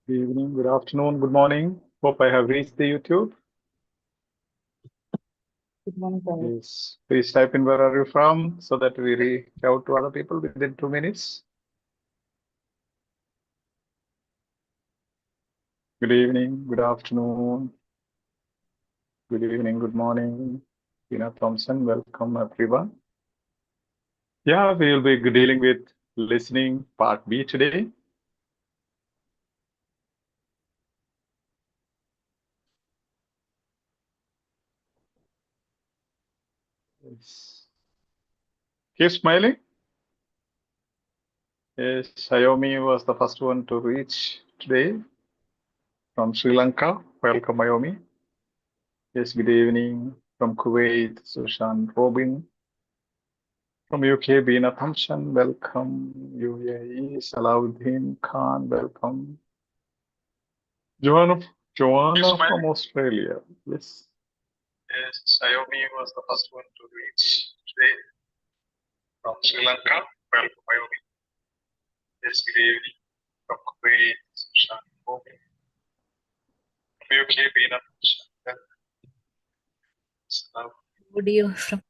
Good evening, good afternoon, good morning. Hope I have reached the YouTube. Good morning, sir. Yes, please type in where are you from so that we reach out to other people within 2 minutes. Good evening, good afternoon, good evening, good morning. Tina Thompson, welcome everyone. Yeah, we will be dealing with listening part B today. Yes. Keep smiling. Yes, Xiaomi was the first one to reach today from Sri Lanka. Welcome, Xiaomi. Yes, good evening from Kuwait, Sushan Robin. From UK, Bina Thompson, welcome. UAE, Salahuddin Khan, welcome. Joanna from Australia, yes. Yes, Xiaomi was the first one to reach today from Sri Lanka. Welcome, Xiaomi. Yes, good evening from Kuwait, Sushan Robin. From UK, Bina Thompson, welcome. Audio from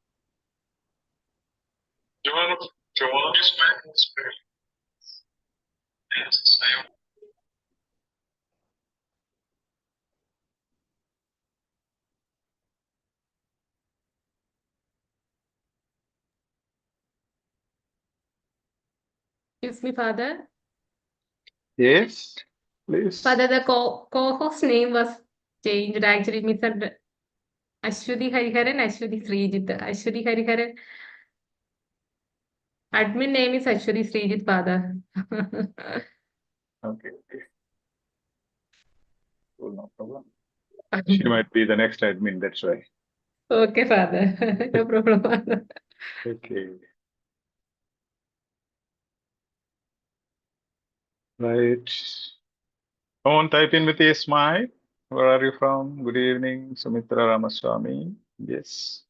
Joanna is from Australia. Yes, Xiaomi. Excuse me, Father. Yes, please. Father, the co-host name was changed. Actually, Mr. Ashwati Hariharan, Ashwati Srijit. Ashwati Hariharan. Admin name is Ashwati Srijit, Father. Okay. Cool, no problem. She might be the next admin, that's why. Okay, Father. No problem, Father. Okay. Right. Come on, type in with a smile. Where are you from? Good evening, Sumitra Ramaswamy. Yes.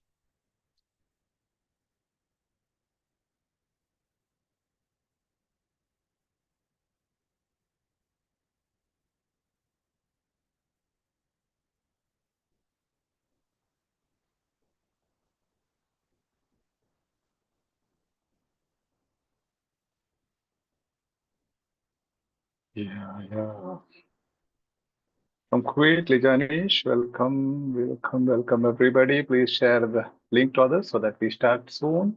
Yeah. From Kuwait, Lijanish, welcome everybody. Please share the link to others so that we start soon.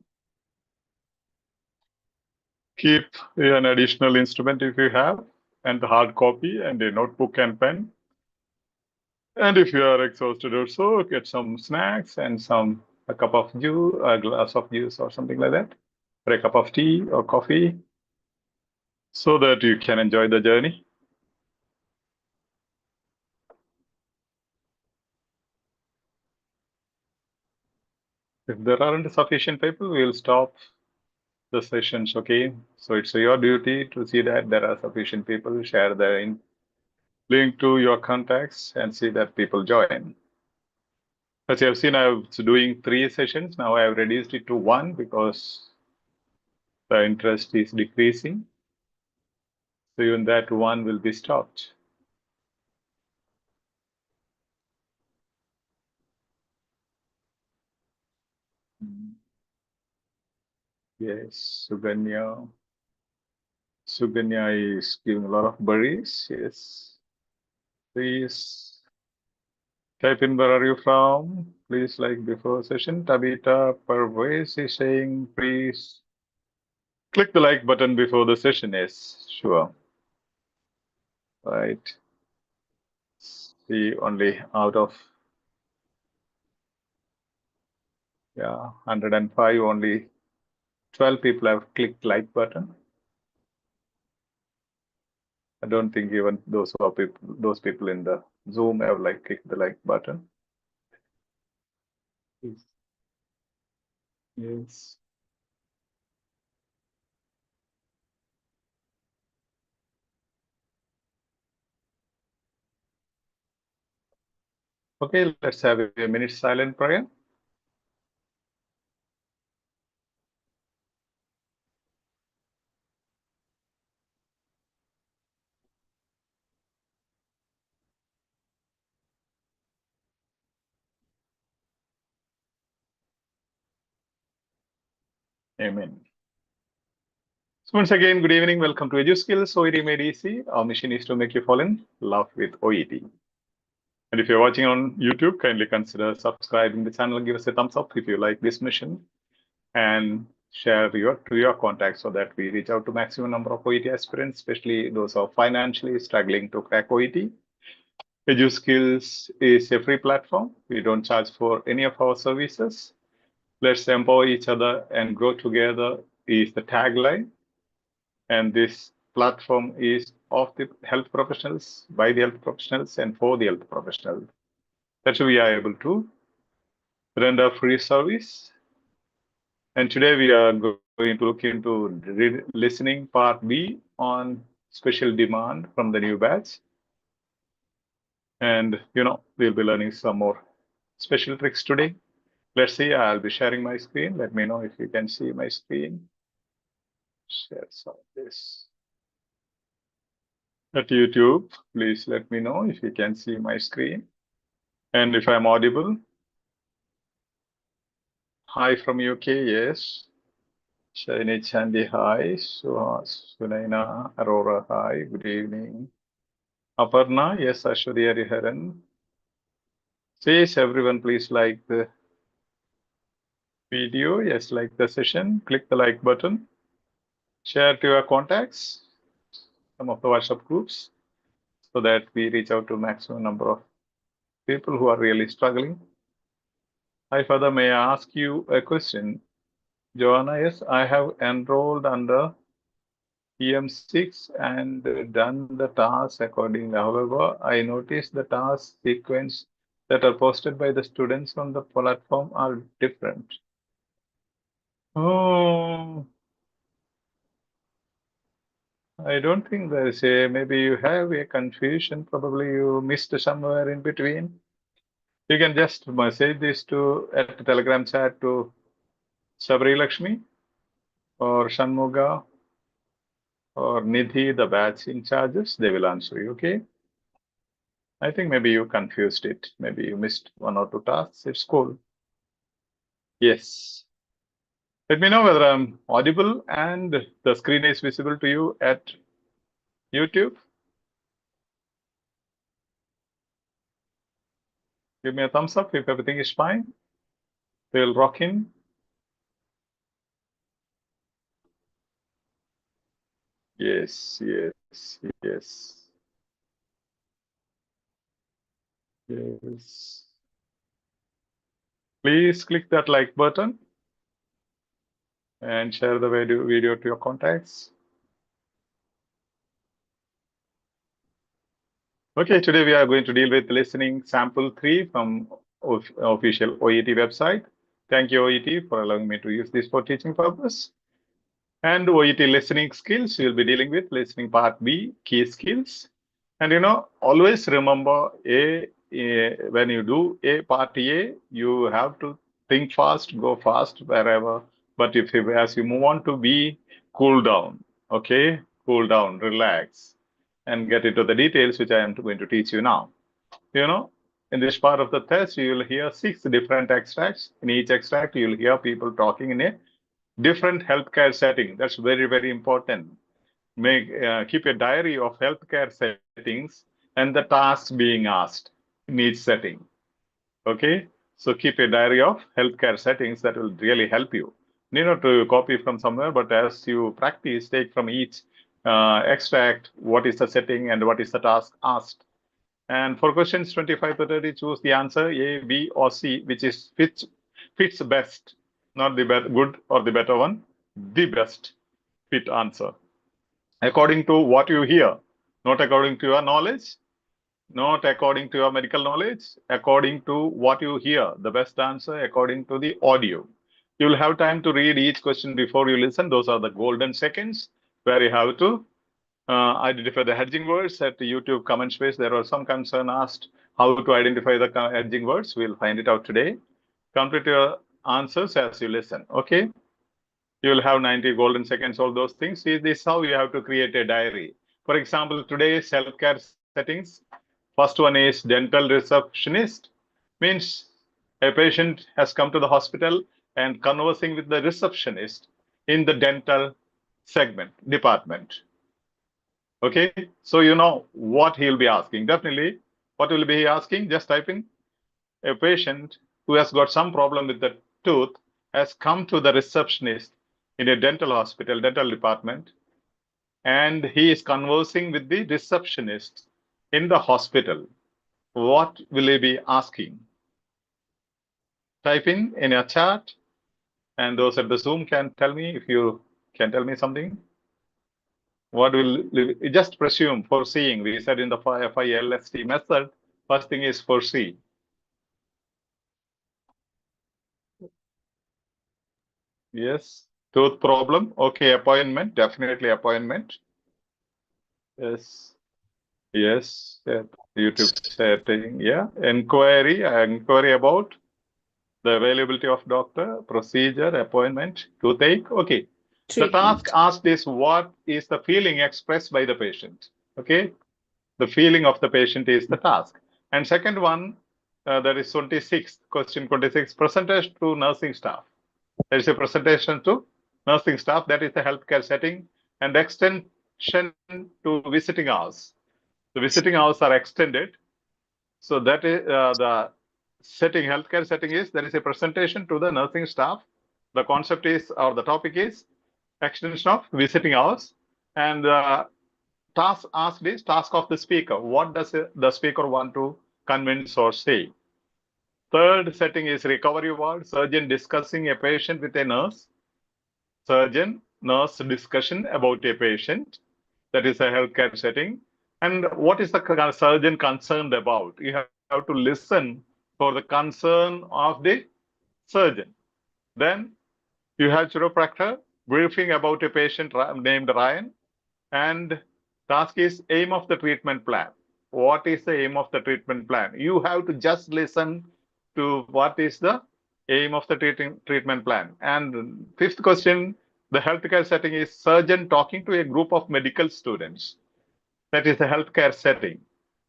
Keep an additional instrument if you have, and the hard copy and a notebook and pen. And if you are exhausted or so, get some snacks and a cup of juice, a glass of juice or something like that, or a cup of tea or coffee, so that you can enjoy the journey. If there aren't sufficient people, we will stop the sessions, okay? So it's your duty to see that there are sufficient people, share the link to your contacts and see that people join. As you have seen, I was doing 3 sessions. Now I have reduced it to 1 because the interest is decreasing. So even that 1 will be stopped. Yes, Suganya. Suganya is giving a lot of berries. Yes. Please type in where are you from. Please, like before session, Tabitha Parvez is saying, please click the like button before the session. Yes, sure. Right. See, only out of 105, only 12 people have clicked like button. I don't think even those people in the Zoom have clicked the like button. Yes. Okay, let's have a minute silent prayer. Amen. So once again, good evening. Welcome to EduSkills OET Made Easy. Our mission is to make you fall in love with OET. And if you're watching on YouTube, kindly consider subscribing the channel and give us a thumbs up if you like this mission, and share to your contacts so that we reach out to maximum number of OET aspirants, especially those who are financially struggling to crack OET. EduSkills is a free platform. We don't charge for any of our services. Let's empower each other and grow together is the tagline. And this platform is of the health professionals, by the health professionals, and for the health professionals. That we are able to render free service. And today we are going to look into listening part B on special demand from the new batch. And, we'll be learning some more special tricks today. Let's see, I'll be sharing my screen. Let me know if you can see my screen. Share some of this. At YouTube, please let me know if you can see my screen and if I'm audible. Hi from UK, yes. Shani Chandi, hi. Sunaina Aurora, hi. Good evening. Aparna, yes. Ashwarya Hariharan. Says everyone, please like the video. Yes, like the session. Click the like button. Share to your contacts, some of the WhatsApp groups, so that we reach out to maximum number of people who are really struggling. Hi, Father, may I ask you a question? Joanna, yes, I have enrolled under EM6 and done the tasks accordingly. However, I noticed the task sequence that are posted by the students on the platform are different. Oh, I don't think there is a, maybe you have a confusion. Probably you missed somewhere in between. You can just message this to at the Telegram chat to Sabri Lakshmi or Shanmuga or Nidhi, the batch in charges. They will answer you, okay? I think maybe you confused it. Maybe you missed one or two tasks. It's cool. Yes. Let me know whether I'm audible and the screen is visible to you at YouTube. Give me a thumbs up if everything is fine. We'll rock in. Yes, yes, yes. Yes. Please click that like button and share the video to your contacts. Okay, today we are going to deal with listening sample 3 from official OET website. Thank you, OET, for allowing me to use this for teaching purpose. And OET listening skills, we'll be dealing with listening part B, key skills. And always remember when you do part A, you have to think fast, go fast wherever. But as you move on to B, cool down, okay? Cool down, relax, and get into the details, which I am going to teach you now. In this part of the test, you will hear 6 different extracts. In each extract, you will hear people talking in a different healthcare setting. That's very, very important. Keep a diary of healthcare settings and the tasks being asked in each setting. Okay, so keep a diary of healthcare settings. That will really help you. You need not to copy from somewhere, but as you practice, take from each extract what is the setting and what is the task asked. And for questions 25 to 30, choose the answer A, B, or C, which is fits best. Not the good or the better one, the best fit answer. According to what you hear, not according to your knowledge, not according to your medical knowledge, according to what you hear, the best answer according to the audio. You will have time to read each question before you listen. Those are the golden seconds where you have to identify the hedging words. At the YouTube comment space, there was some concern asked how to identify the hedging words. We'll find it out today. Complete your answers as you listen, okay? You will have 90 golden seconds, all those things. This is how you have to create a diary. For example, today's healthcare settings. First one is dental receptionist. Means a patient has come to the hospital and conversing with the receptionist. in the dental department. Okay, so you know what he'll be asking. Definitely, what will be asking? Just type in a patient who has got some problem with the tooth has come to the receptionist in a dental hospital, dental department, and he is conversing with the receptionist in the hospital. What will he be asking? Type in a chat, and those at the Zoom can tell me if you can tell me something. What will just presume, foreseeing? We said in the FILST method, first thing is foresee. Yes, tooth problem. Okay, appointment, definitely appointment. Yes, yes, YouTube setting. Yeah, inquiry about the availability of doctor, procedure, appointment, toothache. Okay. The task asked is what is the feeling expressed by the patient? Okay. The feeling of the patient is the task. And second one, that is 26, question 26, presentation to nursing staff. There is a presentation to nursing staff, that is the healthcare setting, and extension to visiting hours. The visiting hours are extended. So that is the setting, healthcare setting is, there is a presentation to the nursing staff. The concept is, or the topic is, extension of visiting hours. And task asked is task of the speaker. What does the speaker want to convince or say? Third setting is recovery ward, surgeon discussing a patient with a nurse. Surgeon, nurse discussion about a patient. That is a healthcare setting. And what is the surgeon concerned about? You have to listen for the concern of the surgeon. Then you have chiropractor briefing about a patient named Ryan. And task is aim of the treatment plan. What is the aim of the treatment plan? You have to just listen to what is the aim of the treatment plan. And fifth question, the healthcare setting is surgeon talking to a group of medical students. That is the healthcare setting.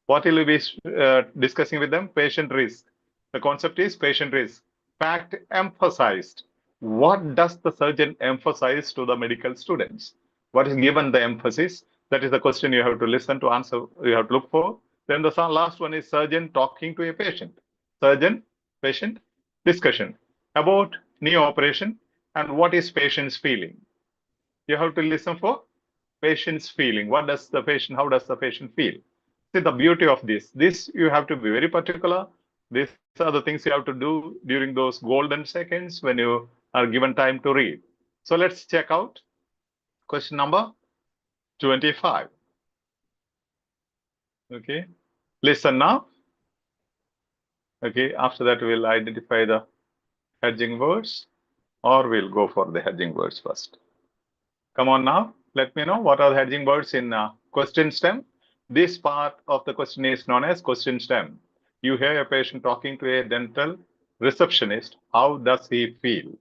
What will we be discussing with them? Patient risk. The concept is patient risk. Fact emphasized. What does the surgeon emphasize to the medical students? What is given the emphasis? That is the question you have to listen to answer, you have to look for. Then the last one is surgeon talking to a patient. Surgeon, patient, discussion about knee operation and what is patient's feeling. You have to listen for patient's feeling. What does the patient, how does the patient feel? See the beauty of this. This you have to be very particular. These are the things you have to do during those golden seconds when you are given time to read. So let's check out question number 25. Okay, listen now. Okay, after that we'll identify the hedging words, or we'll go for the hedging words first. Come on now, let me know what are the hedging words in question stem. This part of the question is known as question stem. You hear a patient talking to a dental receptionist. How does he feel?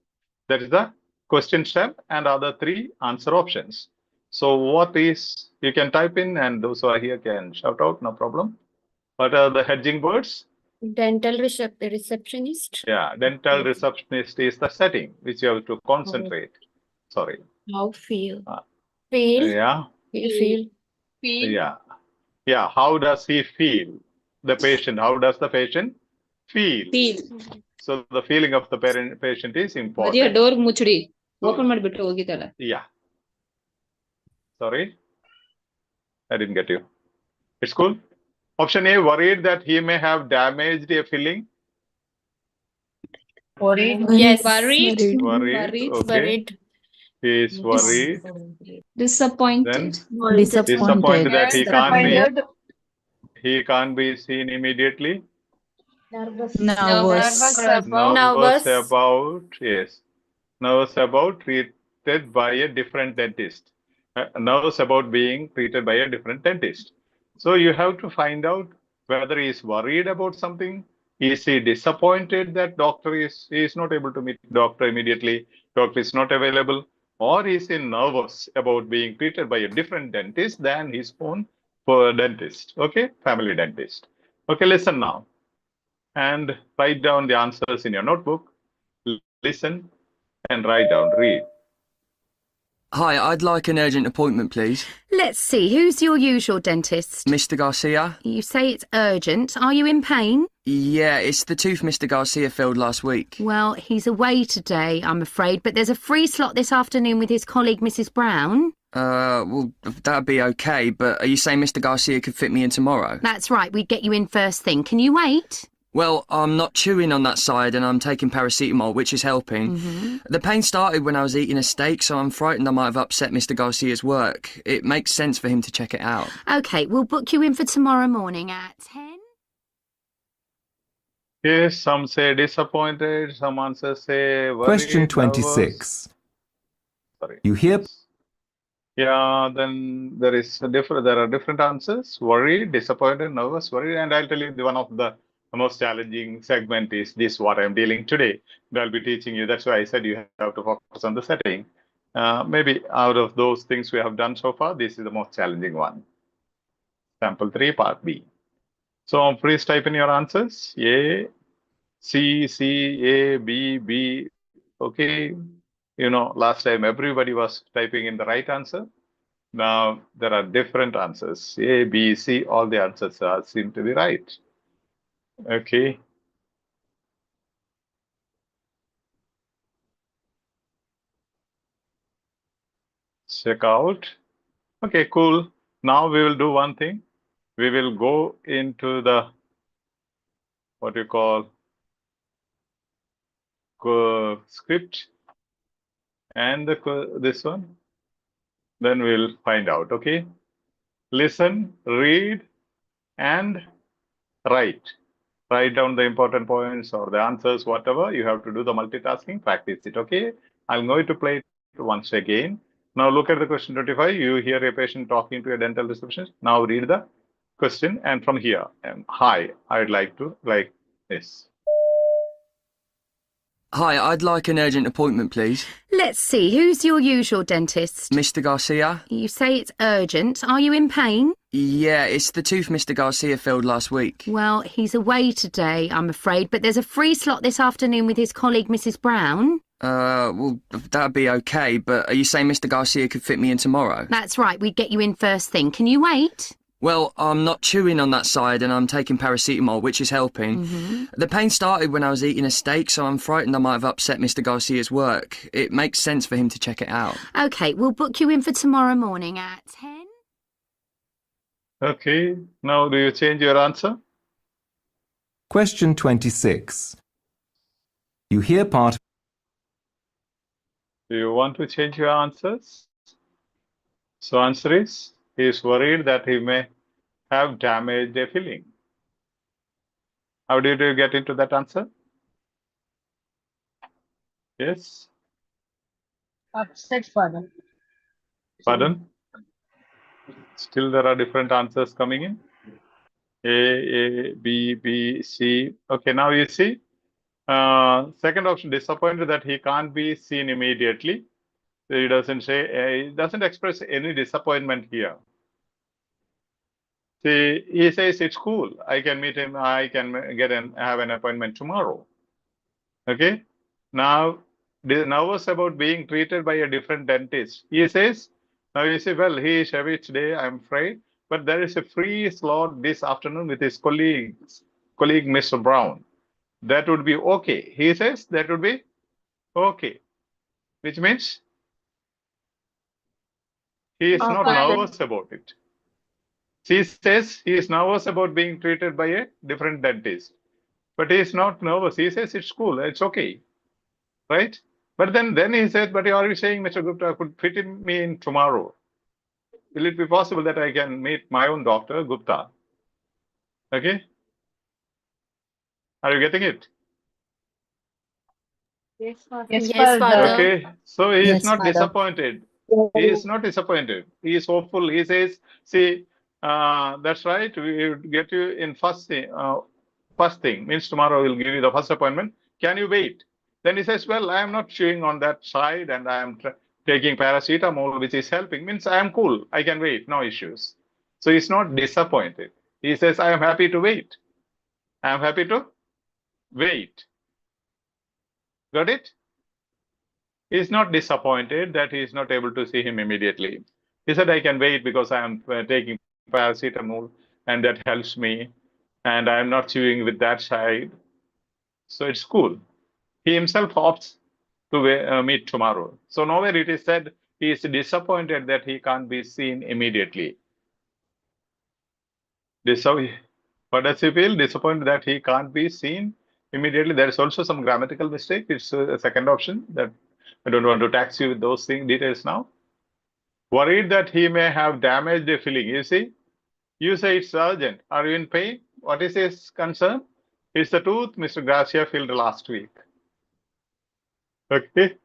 That is the question stem and other three answer options. So what is, you can type in and those who are here can shout out, no problem. What are the hedging words? Dental receptionist. Yeah, dental receptionist is the setting which you have to concentrate. Sorry. How feel? Yeah. Feel. Yeah. Yeah. How does he feel? The patient. How does the patient feel? So the feeling of the patient is important. Door muchidi. Open madibittu hogidala. Yeah. Sorry. I didn't get you. It's cool. Option A, worried that he may have damaged a filling. Worried. Yes. Worried. Worried. Okay. Worried. He is worried. Disappointed. Then disappointed that he can't be seen immediately. Nervous. Nervous about, yes. Nervous about treated by a different dentist. Nervous about being treated by a different dentist. So you have to find out whether he is worried about something. Is he disappointed that he is not able to meet doctor immediately, doctor is not available, or is he nervous about being treated by a different dentist than his own dentist, okay, family dentist. Okay, listen now and write down the answers in your notebook. Listen and write down, read. Hi, I'd like an urgent appointment, please. Let's see, who's your usual dentist? Mr. Garcia? You say it's urgent. Are you in pain? Yeah, it's the tooth Mr. Garcia filled last week. Well, he's away today, I'm afraid, but there's a free slot this afternoon with his colleague, Mrs. Brown. Well, that'd be okay, but are you saying Mr. Garcia could fit me in tomorrow? That's right, we'd get you in first thing. Can you wait? Well, I'm not chewing on that side and I'm taking paracetamol, which is helping. The pain started when I was eating a steak, so I'm frightened I might have upset Mr. Garcia's work. It makes sense for him to check it out. OK, we'll book you in for tomorrow morning at 10. Yes, some say disappointed, some answers say worried, Question nervous. 26. Sorry. You hear Yeah, then there are different answers: worried, disappointed, nervous, worried, and I'll tell you one of the most challenging segment is this what I'm dealing today. I'll be teaching you. That's why I said you have to focus on the setting. Maybe out of those things we have done so far, this is the most challenging one. Sample 3, part B. So please type in your answers. A, C, C, A, B, B. Okay. You know, last time everybody was typing in the right answer. Now there are different answers. A, B, C, all the answers seem to be right. Okay. Check out. Okay, cool. Now we will do one thing. We will go into the what you call script and this one. Then we'll find out. Okay. Listen, read, and write. Write down the important points or the answers, whatever. You have to do the multitasking, practice it, okay? I'm going to play it once again. Now look at the question 25. You hear a patient talking to a dental receptionist. Now read the question and from here, hi, I'd like to like this. Hi, I'd like an urgent appointment, please. Let's see, who's your usual dentist? Mr. Garcia? You say it's urgent. Are you in pain? Yeah, it's the tooth Mr. Garcia filled last week. Well, he's away today, I'm afraid, but there's a free slot this afternoon with his colleague, Mrs. Brown. Well, that'd be okay, but are you saying Mr. Garcia could fit me in tomorrow? That's right, we'd get you in first thing. Can you wait? Well, I'm not chewing on that side and I'm taking paracetamol, which is helping. The pain started when I was eating a steak, so I'm frightened I might have upset Mr. Garcia's work. It makes sense for him to check it out. OK, we'll book you in for tomorrow morning at 10. Okay, now do you change your answer? Question 26. You hear part Do you want to change your answers? So answer is, he is worried that he may have damaged a filling. How did you get into that answer? Yes? Upset father. Pardon? Still there are different answers coming in. A, B, B, C. Okay, now you see. Second option, disappointed that he can't be seen immediately. So he doesn't say, he doesn't express any disappointment here. See, he says it's cool. I can meet him. I can have an appointment tomorrow. Okay. Now, nervous about being treated by a different dentist. He says, now you say, well, he is away today, I'm afraid, but there is a free slot this afternoon with his colleague, Mr. Brown. That would be okay. He says that would be okay, which means he is not nervous about it. She says he is nervous about being treated by a different dentist, but he is not nervous. He says it's cool, it's okay, right? But then he says, but are you saying Mr. Gupta could fit me in tomorrow? Will it be possible that I can meet my own doctor, Gupta? Okay. Are you getting it? Yes, father. Yes, father. Okay. So he is Yes, not father. disappointed. He is not disappointed. He is hopeful. He says, see, that's right. We will get you in first thing. Means tomorrow we'll give you the first appointment. Can you wait? Then he says, well, I am not chewing on that side and I am taking paracetamol, which is helping. Means I am cool. I can wait. No issues. So he's not disappointed. He says, I am happy to wait. I am happy to wait. Got it? He's not disappointed that he is not able to see him immediately. He said, I can wait because I am taking paracetamol and that helps me, and I am not chewing with that side. So it's cool. He himself opts to meet tomorrow. So nowhere it is said he is disappointed that he can't be seen immediately. What does he feel? Disappointed that he can't be seen immediately. There is also some grammatical mistake. It's a second option that I don't want to tax you with those details now. Worried that he may have damaged a feeling. You see, you say it's urgent. Are you in pain? What is his concern? It's the tooth Mr. Gracia filled last week. Okay.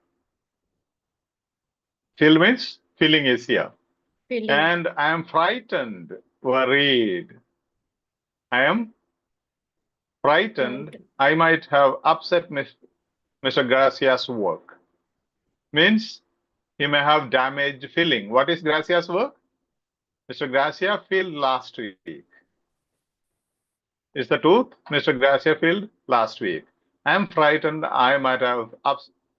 Fill means filling is here. Feeling. And I am frightened, worried. I am frightened. I might have upset Mr. Gracia's work. Means he may have damaged filling. What is Gracia's work? Mr. Gracia filled last week. Is the tooth Mr. Gracia filled last week. I am frightened I might have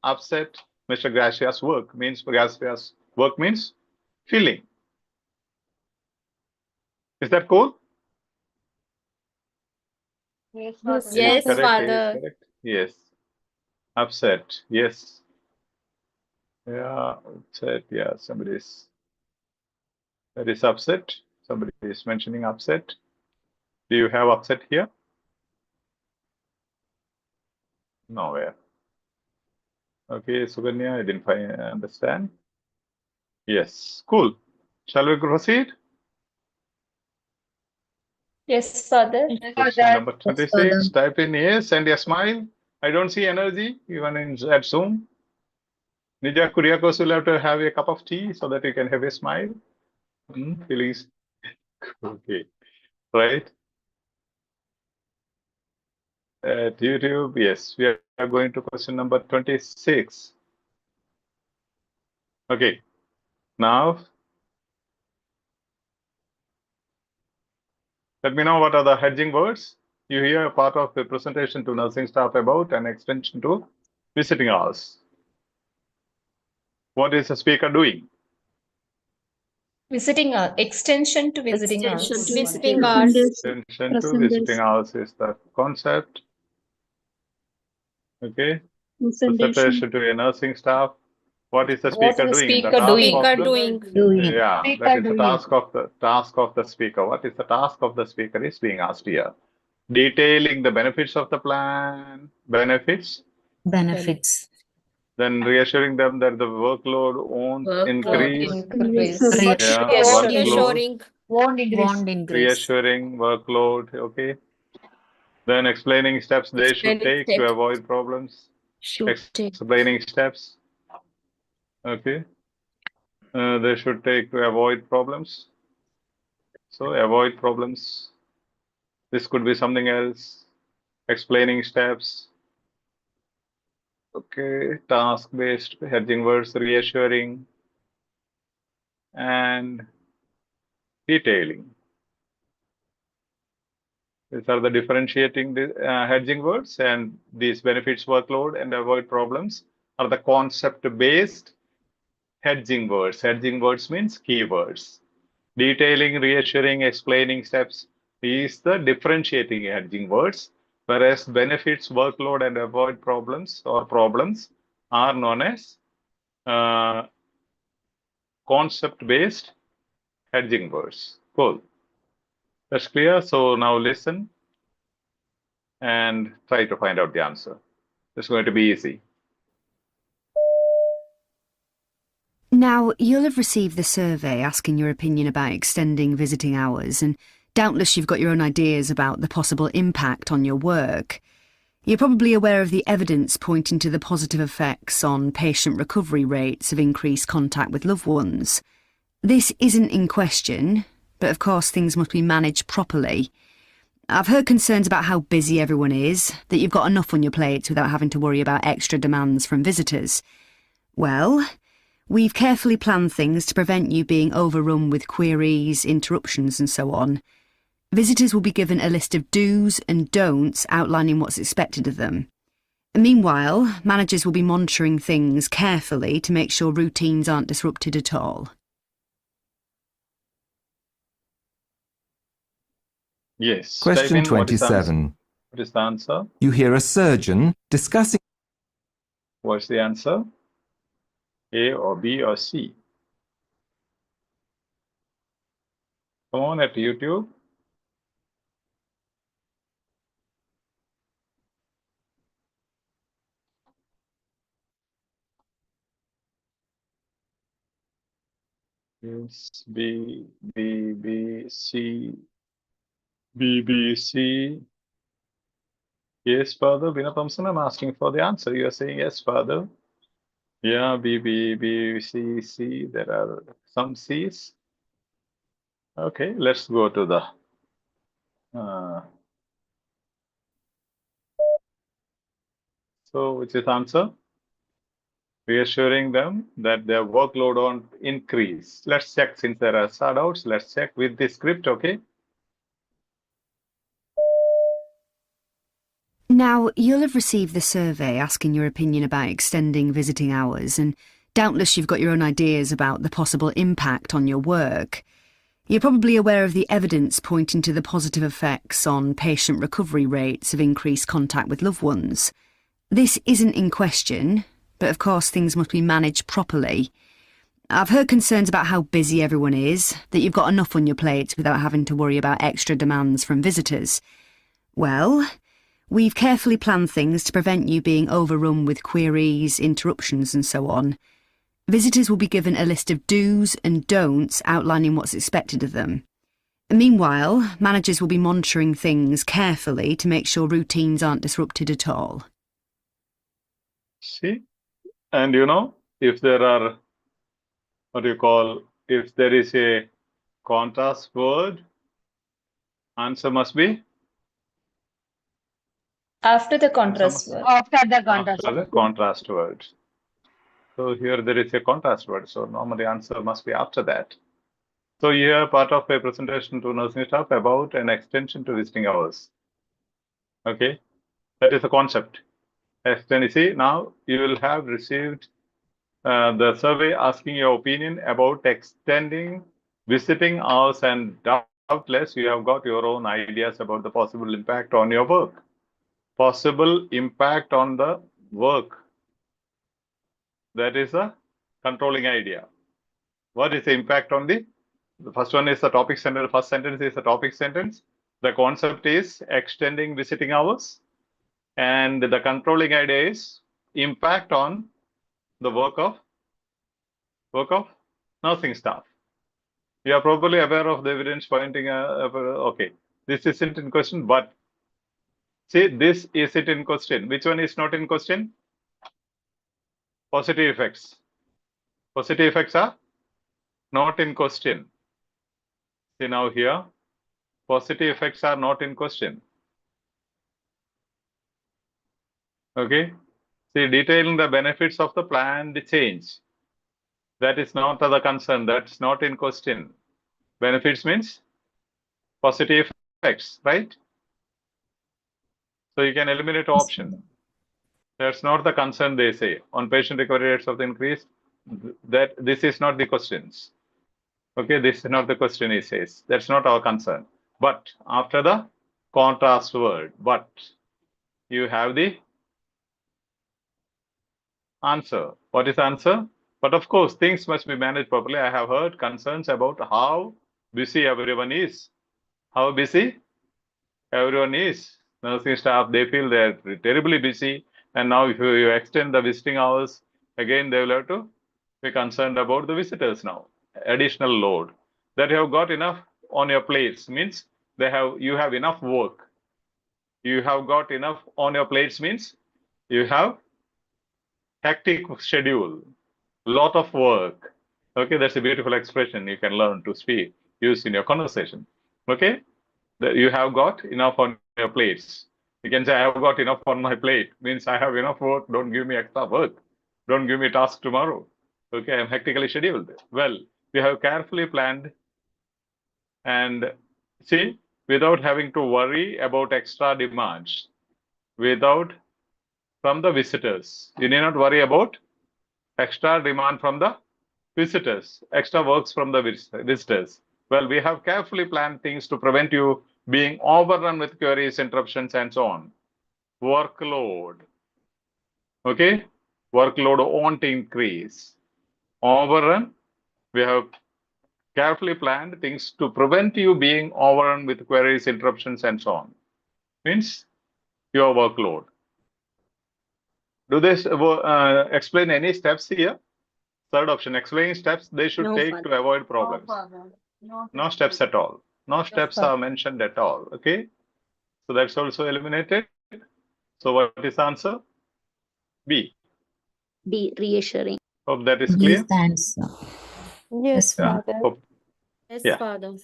upset Mr. Gracia's work. Means Gracia's work means filling. Is that cool? Yes, Yes, Correct, Father. correct. Yes. Upset. Yes. Yeah, upset. Yeah, that is upset. Somebody is mentioning upset. Do you have upset here? Nowhere. Okay, Suganya, I didn't understand. Yes, cool. Shall we proceed? Yes, Father. Question number 26. Type in yes and a smile. I don't see energy even at Zoom. Nija Kuriakos will have to have a cup of tea so that you can have a smile. Please. Okay. Right. At YouTube, yes, we are going to question number 26. Okay. Now, let me know what are the hedging words. You hear a part of the presentation to nursing staff about an extension to visiting hours. What is the speaker doing? Visiting hours. Extension to visiting hours. Visiting hours. Extension to visiting hours is the concept. Okay. Presentation to a nursing staff. What is the speaker What is the doing? speaker task doing? of Speaker the- doing. Yeah, Speaker that is the doing. task of the speaker. What is the task of the speaker is being asked here. Detailing the benefits of the plan. Benefits. Then reassuring them that the workload won't increase. Increase. Yeah, workload. Reassuring. Won't increase. Reassuring workload. Okay. Then explaining steps they should Explaining take to steps. avoid problems. Explaining steps. Okay. They should take to avoid problems. So avoid problems. This could be something else. Explaining steps. Okay. Task-based hedging words, reassuring, and detailing. These are the differentiating hedging words, and these benefits workload and avoid problems are the concept-based hedging words. Hedging words means keywords. Detailing, reassuring, explaining steps is the differentiating hedging words, whereas benefits, workload, and avoid problems or problems are known as concept-based hedging words. Cool. That's clear. So now listen and try to find out the answer. It's going to be easy. Now, you'll have received the survey asking your opinion about extending visiting hours, and doubtless you've got your own ideas about the possible impact on your work. You're probably aware of the evidence pointing to the positive effects on patient recovery rates of increased contact with loved ones. This isn't in question, but of course things must be managed properly. I've heard concerns about how busy everyone is, that you've got enough on your plates without having to worry about extra demands from visitors. Well, we've carefully planned things to prevent you being overrun with queries, interruptions and so on. Visitors will be given a list of do's and don'ts outlining what's expected of them. Meanwhile, managers will be monitoring things carefully to make sure routines aren't disrupted at all. Yes. Type Question in what is the answer. 27. What is the answer? You hear a surgeon discussing What's the answer? A or B or C? Come on at YouTube. Yes, B, B, B, C, B, B, C. Yes, Father. Vinay Thompson, I'm asking for the answer. You are saying yes, Father. Yeah, B, B, B, C, C. There are some C's. Okay, let's go to the so which is answer? Reassuring them that their workload won't increase. Let's check since there are doubts. Let's check with the script, okay? Now, you'll have received the survey asking your opinion about extending visiting hours, and doubtless you've got your own ideas about the possible impact on your work. You're probably aware of the evidence pointing to the positive effects on patient recovery rates of increased contact with loved ones. This isn't in question, but of course things must be managed properly. I've heard concerns about how busy everyone is, that you've got enough on your plate without having to worry about extra demands from visitors. Well, we've carefully planned things to prevent you being overrun with queries, interruptions and so on. Visitors will be given a list of do's and don'ts outlining what's expected of them. Meanwhile, managers will be monitoring things carefully to make sure routines aren't disrupted at all. See? And you know, if there are, if there is a contrast word, answer must be? After the contrast word. After the contrast. After the contrast word. So here there is a contrast word. So normally answer must be after that. So here part of a presentation to nursing staff about an extension to visiting hours. Okay, that is the concept. Extend. See, now you will have received the survey asking your opinion about extending visiting hours, and doubtless you have got your own ideas about the possible impact on your work. Possible impact on the work. That is a controlling idea. What is the impact on the first one is the topic sentence. The first sentence is the topic sentence. The concept is extending visiting hours. And the controlling idea is impact on the work of nursing staff. You are probably aware of the evidence pointing, okay, this isn't in question, but see, this is it in question. Which one is not in question? Positive effects. Positive effects are not in question. See now here, positive effects are not in question. Okay. See, detailing the benefits of the planned change. That is not the concern. That's not in question. Benefits means positive effects, right? So you can eliminate option. That's not the concern, they say. On patient recovery rates of the increase, that this is not the questions. Okay, this is not the question, he says. That's not our concern. But after the contrast word, but you have the answer. What is the answer? But of course, things must be managed properly. I have heard concerns about how busy everyone is. How busy everyone is. Nursing staff, they feel they're terribly busy. And now if you extend the visiting hours, again, they will have to be concerned about the visitors now. Additional load. That you have got enough on your plates means you have enough work. You have got enough on your plates means you have hectic schedule, lot of work. Okay, that's a beautiful expression you can learn to speak, use in your conversation. Okay, that you have got enough on your plates. You can say, I have got enough on my plate, means I have enough work, don't give me extra work. Don't give me task tomorrow. Okay, I'm hectically scheduled. Well, we have carefully planned and see, without having to worry about extra demands, without from the visitors. You need not worry about extra demand from the visitors, extra works from the visitors. Well, we have carefully planned things to prevent you being overrun with queries, interruptions, and so on. Workload. Okay? Workload won't increase. Overrun, we have carefully planned things to prevent you being overrun with queries, interruptions, and so on. Means your workload. Do they explain any steps here? Third option, explaining steps they should take to avoid problems. No steps at all. No steps are mentioned at all. Okay. So that's also eliminated. So what is the answer? B. B, reassuring. Hope that is clear. Yes, Yeah. Father. Hope- Yes, Yeah. Father.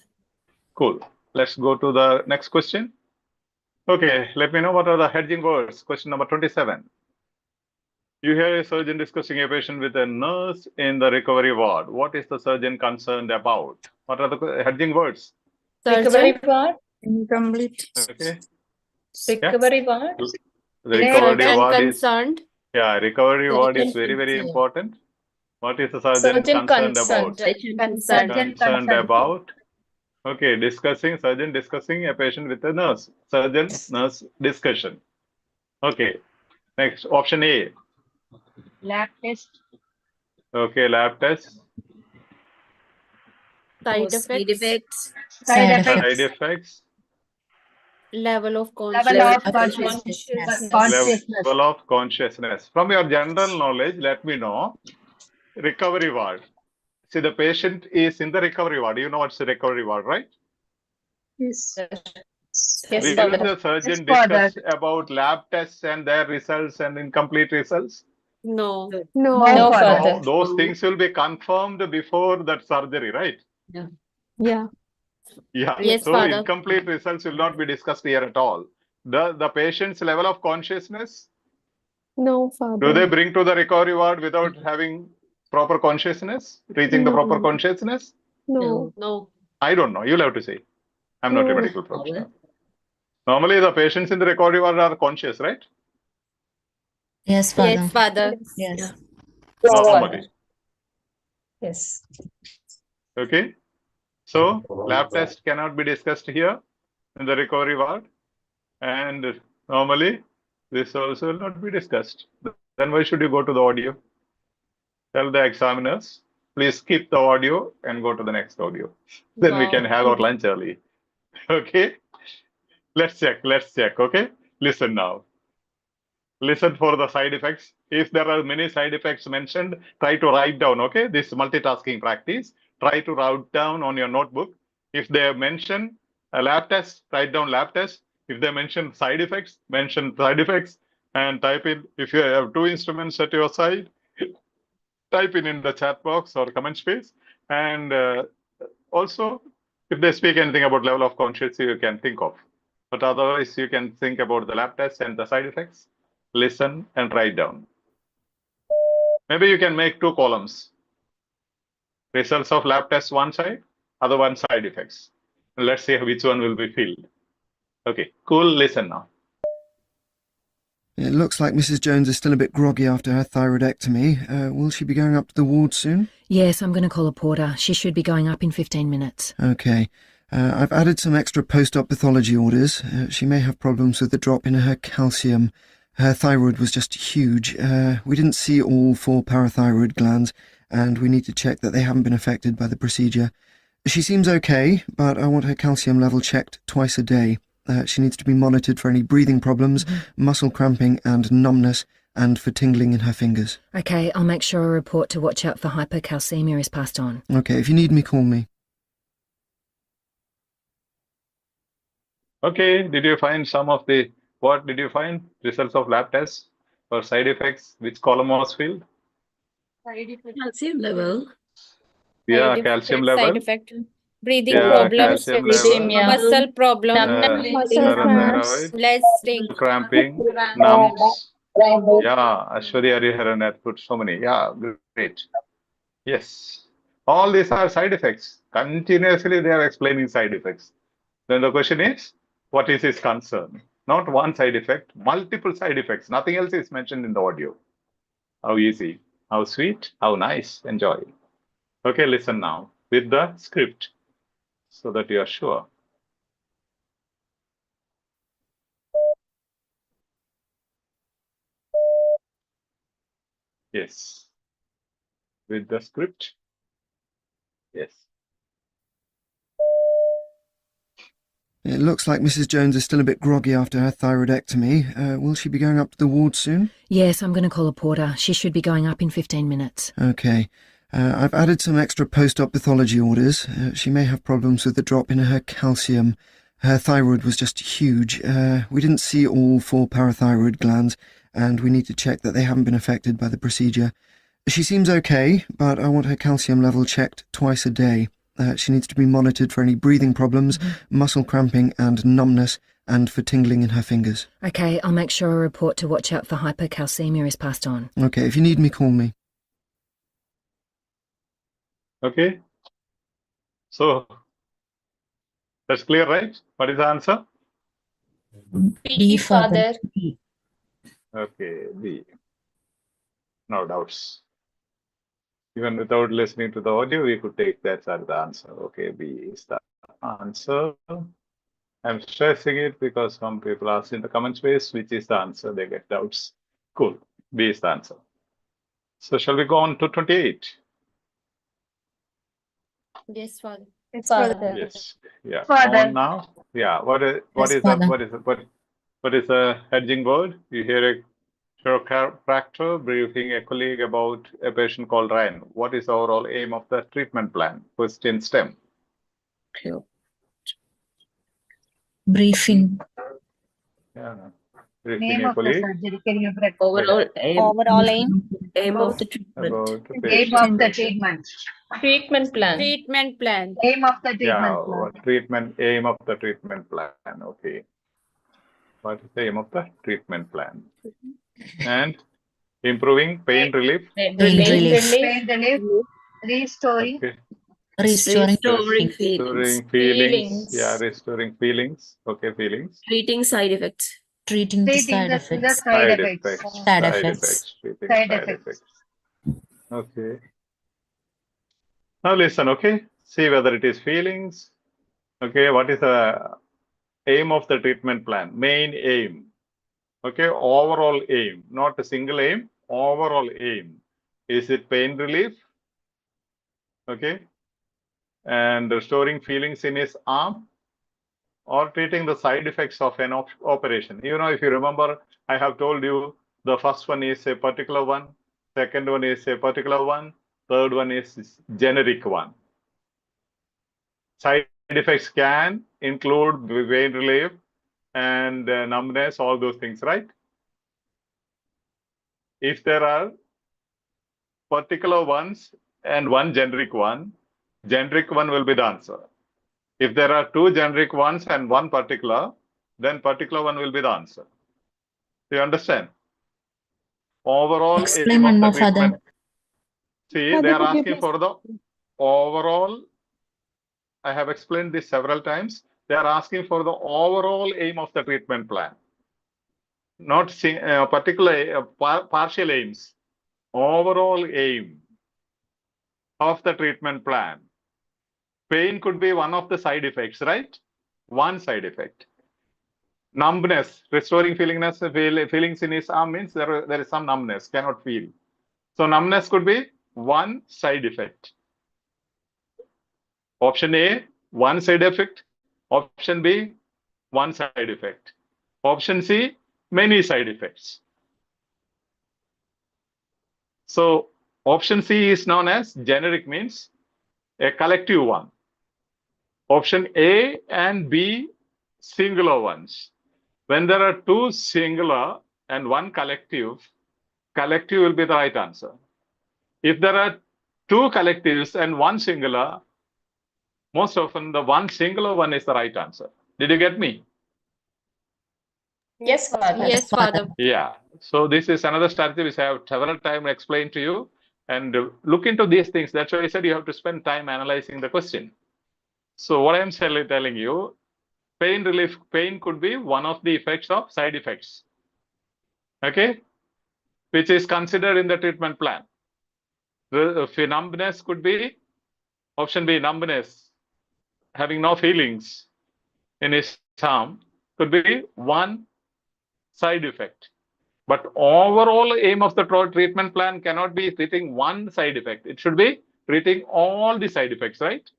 Cool. Let's go to the next question. Okay, let me know what are the hedging words. Question number 27. You hear a surgeon discussing a patient with a nurse in the recovery ward. What is the surgeon concerned about? What are the hedging words? Recovery Surgeon. ward. Incomplete. Okay. Recovery ward. The recovery Surgeon ward is, concerned. yeah, recovery ward is Surgeon very, very concerned. important. What is the surgeon Surgeon concerned concerned. about? Concerned. Concerned about. Okay, surgeon discussing a patient with a nurse. Surgeon, nurse discussion. Okay, next, option A. Lab test. Okay, lab test. Side Side effects. Side Side effects. Level of Level of consciousness. Level of consciousness. From your general knowledge, let me know. Recovery ward. See, the patient is in the recovery ward. You know what's the recovery ward, right? Yes, Will Father. the surgeon discuss about lab tests and their results and incomplete results? No. No, No, Father. those things will be confirmed before that surgery, right? Yeah. Yeah. Yes, So Father. incomplete results will not be discussed here at all. The patient's level of consciousness, No, do Father. they bring to the recovery ward without having proper consciousness, reaching the proper No. consciousness? No. No. I don't know. You'll have to say. I'm not a No. medical professional. Normally, the patients in the recovery ward are conscious, right? Yes, Father. Yes. Normally. Yes. Okay. So, lab test cannot be discussed here in the recovery ward. And normally, this also will not be discussed. Then why should you go to the audio? Tell the examiners, please skip the audio and go to the next audio. Then we Wow. can have our lunch early. Okay. Let's check. Okay. Listen now. Listen for the side effects. If there are many side effects mentioned, try to write down. Okay. This multitasking practice. Try to write down on your notebook. If they mention a lab test, write down lab test. If they mention side effects, mention side effects and type in. If you have two instruments at your side, type in the chat box or comment space. And also, if they speak anything about level of consciousness, you can think of. But otherwise, you can think about the lab tests and the side effects, listen and write down. Maybe you can make two columns. Results of lab tests one side, other one side effects. Let's see which one will be filled. Okay, cool. Listen now. It looks like Mrs. Jones is still a bit groggy after her thyroidectomy. Will she be going up to the ward soon? Yes, I'm going to call a porter. She should be going up in 15 minutes. Okay. I've added some extra post-op pathology orders. She may have problems with the drop in her calcium. Her thyroid was just huge. We didn't see all 4 parathyroid glands, and we need to check that they haven't been affected by the procedure. She seems okay, but I want her calcium level checked twice a day. She needs to be monitored for any breathing problems, muscle cramping and numbness, and for tingling in her fingers. Okay, I'll make sure a report to watch out for hypocalcemia is passed on. Okay, if you need me, call me. Okay, did you find some of the, what did you find? Results of lab tests or side effects? Which column was filled? Calcium level. Yeah, calcium level. Side effect. Breathing Yeah, problems. calcium level. Muscle problem. Muscle cramps. Parathyroid, Less sting. cramping, numbs. Yeah, Ashwari Hariharan had put so many. Yeah, great. Yes. All these are side effects. Continuously they are explaining side effects. Then the question is, what is his concern? Not one side effect, multiple side effects. Nothing else is mentioned in the audio. How easy, how sweet, how nice. Enjoy. Okay, listen now with the script so that you are sure. Yes. With the script. Yes. It looks like Mrs. Jones is still a bit groggy after her thyroidectomy. Will she be going up to the ward soon? Yes, I'm going to call a porter. She should be going up in 15 minutes. Okay. I've added some extra post-op pathology orders. She may have problems with the drop in her calcium. Her thyroid was just huge. We didn't see all 4 parathyroid glands, and we need to check that they haven't been affected by the procedure. She seems okay, but I want her calcium level checked twice a day. She needs to be monitored for any breathing problems, muscle cramping and numbness, and for tingling in her fingers. Okay, I'll make sure a report to watch out for hypercalcemia is passed on. Okay, if you need me, call me. Okay. So that's clear, right? What is the answer? B, father. Okay, B. No doubts. Even without listening to the audio, we could take that as the answer. Okay, B is the answer. I'm stressing it because some people ask in the comment space, which is the answer, they get doubts. Cool, B is the answer. So shall we go on to 28? Yes, father. Father. Yes, yeah. Father. On now. Yeah, what is the hedging word? You hear a chiropractor briefing a colleague about a patient called Ryan. What is the overall aim of the treatment plan? Question stem. Briefing. Yeah. Briefing a colleague surgery, can you break? Overall aim. Overall aim. Aim of the treatment. about the Aim patient. of the treatment. Treatment plan. Treatment plan. Aim of the Yeah, treatment plan. aim of the treatment plan. Okay. What is the aim of the treatment plan? And improving pain relief. Pain relief. Pain relief. Restoring. Okay. Restoring feelings. Restoring feelings. Yeah, restoring feelings. Okay, feelings. Treating side effects. Treating the Treating side the effects. side effects. Side effects. Treating Side side effects. effects. Okay. Now listen, okay? See whether it is feelings. Okay, what is the aim of the treatment plan? Main aim. Okay, overall aim, not a single aim, overall aim. Is it pain relief? Okay. And restoring feelings in his arm, or treating the side effects of an operation. You know, if you remember, I have told you the first one is a particular one, second one is a particular one, third one is generic one. Side effects can include pain relief and numbness, all those things, right? If there are particular ones and one generic one will be the answer. If there are 2 generic ones and 1 particular, then particular one will be the answer. Do you understand? Overall Explain aim of more the treatment. further. See, they are asking for the overall. I have explained this several times. They are asking for the overall aim of the treatment plan, not particular partial aims. Overall aim of the treatment plan. Pain could be one of the side effects, right? One side effect. Numbness, restoring feelings in his arm means there is some numbness, cannot feel. So numbness could be one side effect. Option A, one side effect. Option B, one side effect. Option C, many side effects. So option C is known as generic, means a collective one. Option A and B, singular ones. When there are 2 singular and 1 collective, collective will be the right answer. If there are 2 collectives and 1 singular, most often the 1 singular one is the right answer. Did you get me? Yes, Father. Yes, father. Yeah. So this is another strategy which I have several times explained to you. And look into these things. That's why I said you have to spend time analyzing the question. So what I'm telling you, pain relief, pain could be one of the effects of side effects, okay, which is considered in the treatment plan. The numbness could be option B, numbness, having no feelings in his arm, could be one side effect. But overall aim of the treatment plan cannot be treating one side effect. It should be treating all the side effects, right?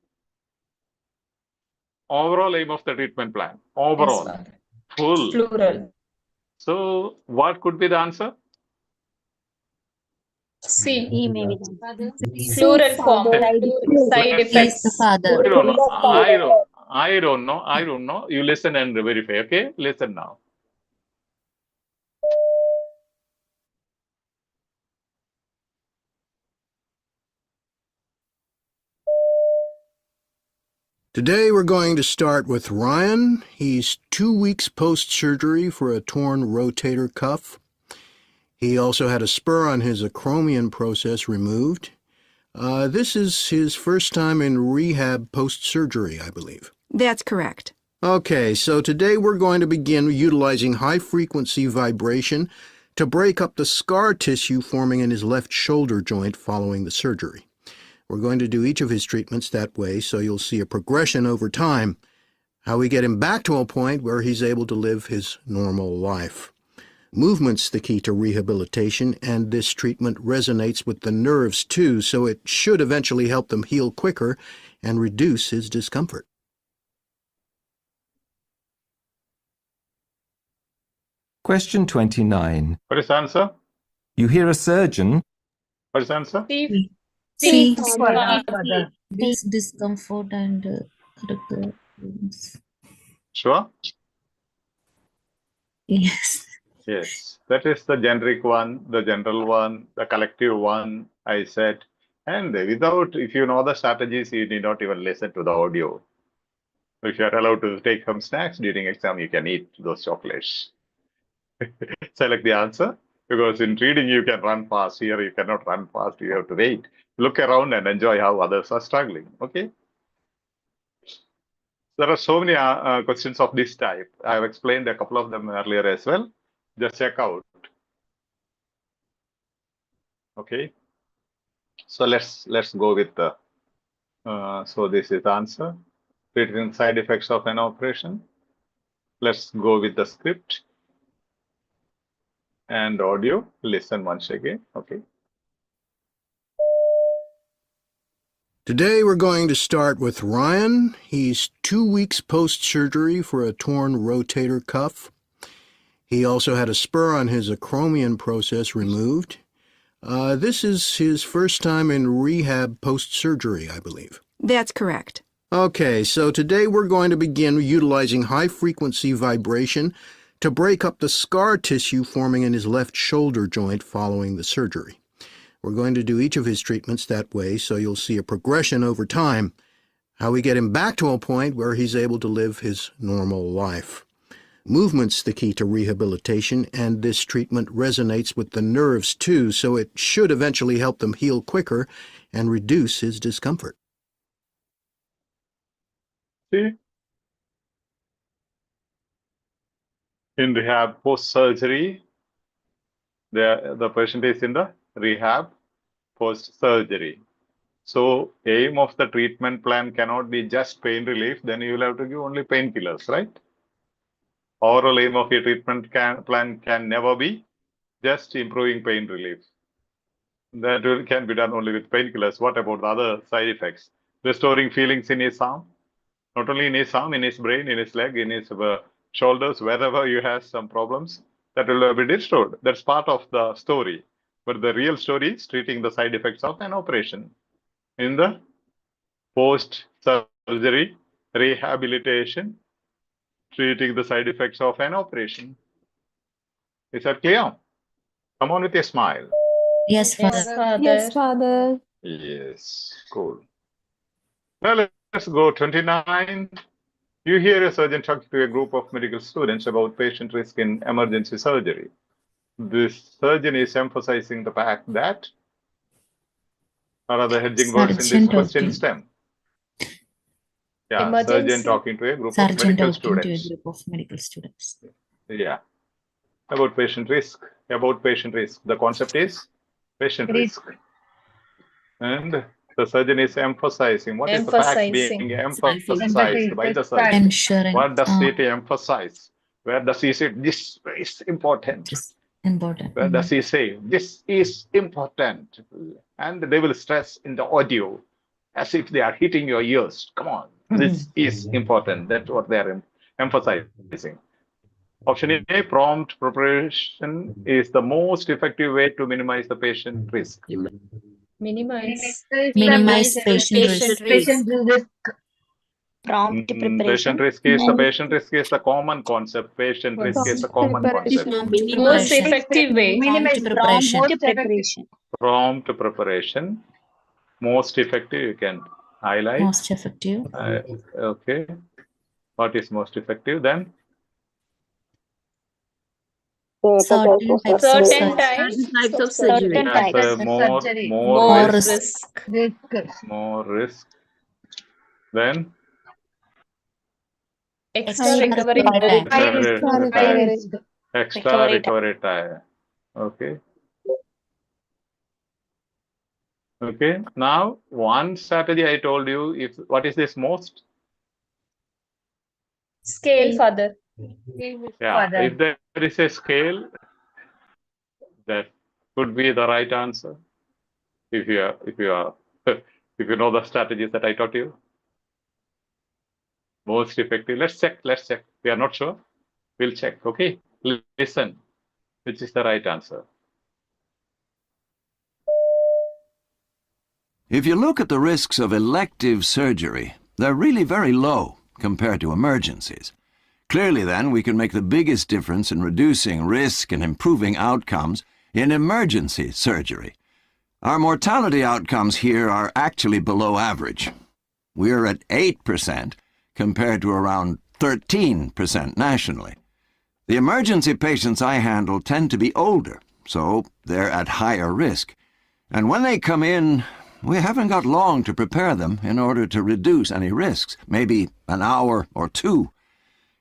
Overall aim of the treatment plan. Overall. Yes, Full. plural. So what could be the answer? C. E may be the answer. Plural form. Side Let's effects. The father. I don't know. I don't know. You listen and verify, okay? Listen now. Today we're going to start with Ryan. He's 2 weeks post-surgery for a torn rotator cuff. He also had a spur on his acromion process removed. This is his first time in rehab post-surgery, I believe. That's correct. Okay, so today we're going to begin utilizing high-frequency vibration to break up the scar tissue forming in his left shoulder joint following the surgery. We're going to do each of his treatments that way, so you'll see a progression over time, how we get him back to a point where he's able to live his normal life. Movement's the key to rehabilitation, and this treatment resonates with the nerves too, so it should eventually help them heal quicker and reduce his discomfort. Question 29. What is the answer? You hear a surgeon. What is the answer? C. This Discomfort and Sure? yes. Yes. That is the generic one, the general one, the collective one, I said. And without, if you know the strategies, you need not even listen to the audio. If you are allowed to take some snacks during exam, you can eat those chocolates. Select the answer, because in reading you can run fast. Here you cannot run fast. You have to wait, look around and enjoy how others are struggling. Okay. There are so many questions of this type. I have explained a couple of them earlier as well. Just check out. Okay. So let's go with the. So this is the answer. Treating side effects of an operation. Let's go with the script and audio. Listen once again. Okay. Today we're going to start with Ryan. He's 2 weeks post-surgery for a torn rotator cuff. He also had a spur on his acromion process removed. This is his first time in rehab post-surgery, I believe. That's correct. Okay, so today we're going to begin utilizing high-frequency vibration to break up the scar tissue forming in his left shoulder joint following the surgery. We're going to do each of his treatments that way, so you'll see a progression over time, how we get him back to a point where he's able to live his normal life. Movement's the key to rehabilitation, and this treatment resonates with the nerves too, so it should eventually help them heal quicker and reduce his discomfort. See? In rehab post-surgery, the patient is in the rehab post-surgery. So aim of the treatment plan cannot be just pain relief, then you will have to give only painkillers, right? Overall aim of your treatment plan can never be just improving pain relief. That can be done only with painkillers. What about the other side effects? Restoring feelings in his arm, not only in his arm, in his brain, in his leg, in his shoulders, wherever you have some problems, that will be restored. That's part of the story. But the real story is treating the side effects of an operation. In the post-surgery rehabilitation, treating the side effects of an operation. Is that clear? Come on with a smile. Yes, Father. Yes, Father. Yes, cool. Now let's go 29. You hear a surgeon talking to a group of medical students about patient risk in emergency surgery. This surgeon is emphasizing the fact that, what are the hedging words in this question stem? Yeah, Emergency. surgeon talking to a group of Surgeon medical talking to a students. group of medical students. Yeah. About patient risk. About patient risk. The concept is patient risk. And the surgeon is emphasizing. What is the fact being emphasized by the surgeon? Ensuring What does it emphasize? Where does he say this is important? is important. Where does he say this is important? And they will stress in the audio as if they are hitting your ears. Come on, this is important. That's what they are emphasizing. Option A, prompt preparation is the most effective way to minimize the patient risk. Minimize. Minimize patient risk. Prompt Patient preparation. risk is the common concept. Patient risk is a common concept. Most effective way. Prompt preparation. Preparation. Prompt preparation, most effective. You can highlight. Most effective. Okay. What is most effective then? Certain types of Certain surgery. types of surgery. Yes, more More risk. risk. More risk. Then Extra recovery time. extra recovery time. Okay. Okay. Now, one strategy I told you, if what is this most? Scale further. Yeah. If there is a scale, that could be the right answer. If you know the strategies that I taught you. Most effective. Let's check. We are not sure. We'll check. Okay. Listen. Which is the right answer? If you look at the risks of elective surgery, they're really very low compared to emergencies. Clearly, then, we can make the biggest difference in reducing risk and improving outcomes in emergency surgery. Our mortality outcomes here are actually below average. We're at 8% compared to around 13% nationally. The emergency patients I handle tend to be older, so they're at higher risk. And when they come in, we haven't got long to prepare them in order to reduce any risks, maybe an hour or two.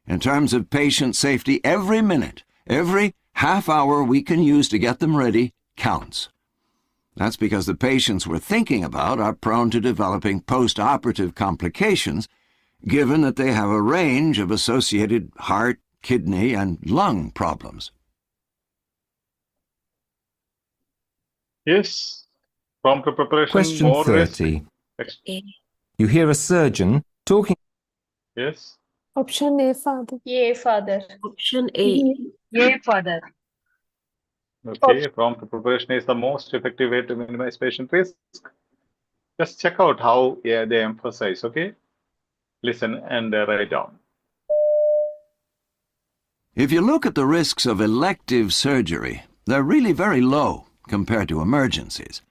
In terms of patient safety, every minute, every half hour we can use to get them ready counts. That's because the patients we're thinking about are prone to developing post-operative complications, given that they have a range of associated heart, kidney, and lung problems. Yes. Prompt preparation. Question more 30. risk. You hear a surgeon talking. Yes. Option A, father. Yay, father. Option A. Okay. Prompt preparation is the most effective way to minimize patient risk. Just check out how they emphasize. Okay. Listen and write down. If you look at the risks of elective surgery, they're really very low compared to emergencies.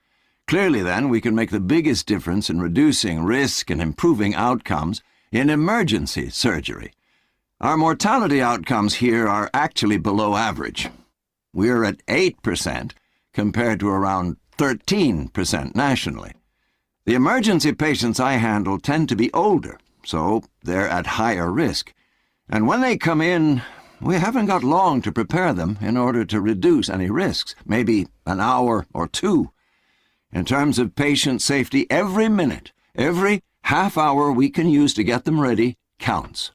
Clearly, then, we can make the biggest difference in reducing risk and improving outcomes in emergency surgery. Our mortality outcomes here are actually below average. We're at 8% compared to around 13% nationally. The emergency patients I handle tend to be older, so they're at higher risk. And when they come in, we haven't got long to prepare them in order to reduce any risks, maybe an hour or two. In terms of patient safety, every minute, every half hour we can use to get them ready counts.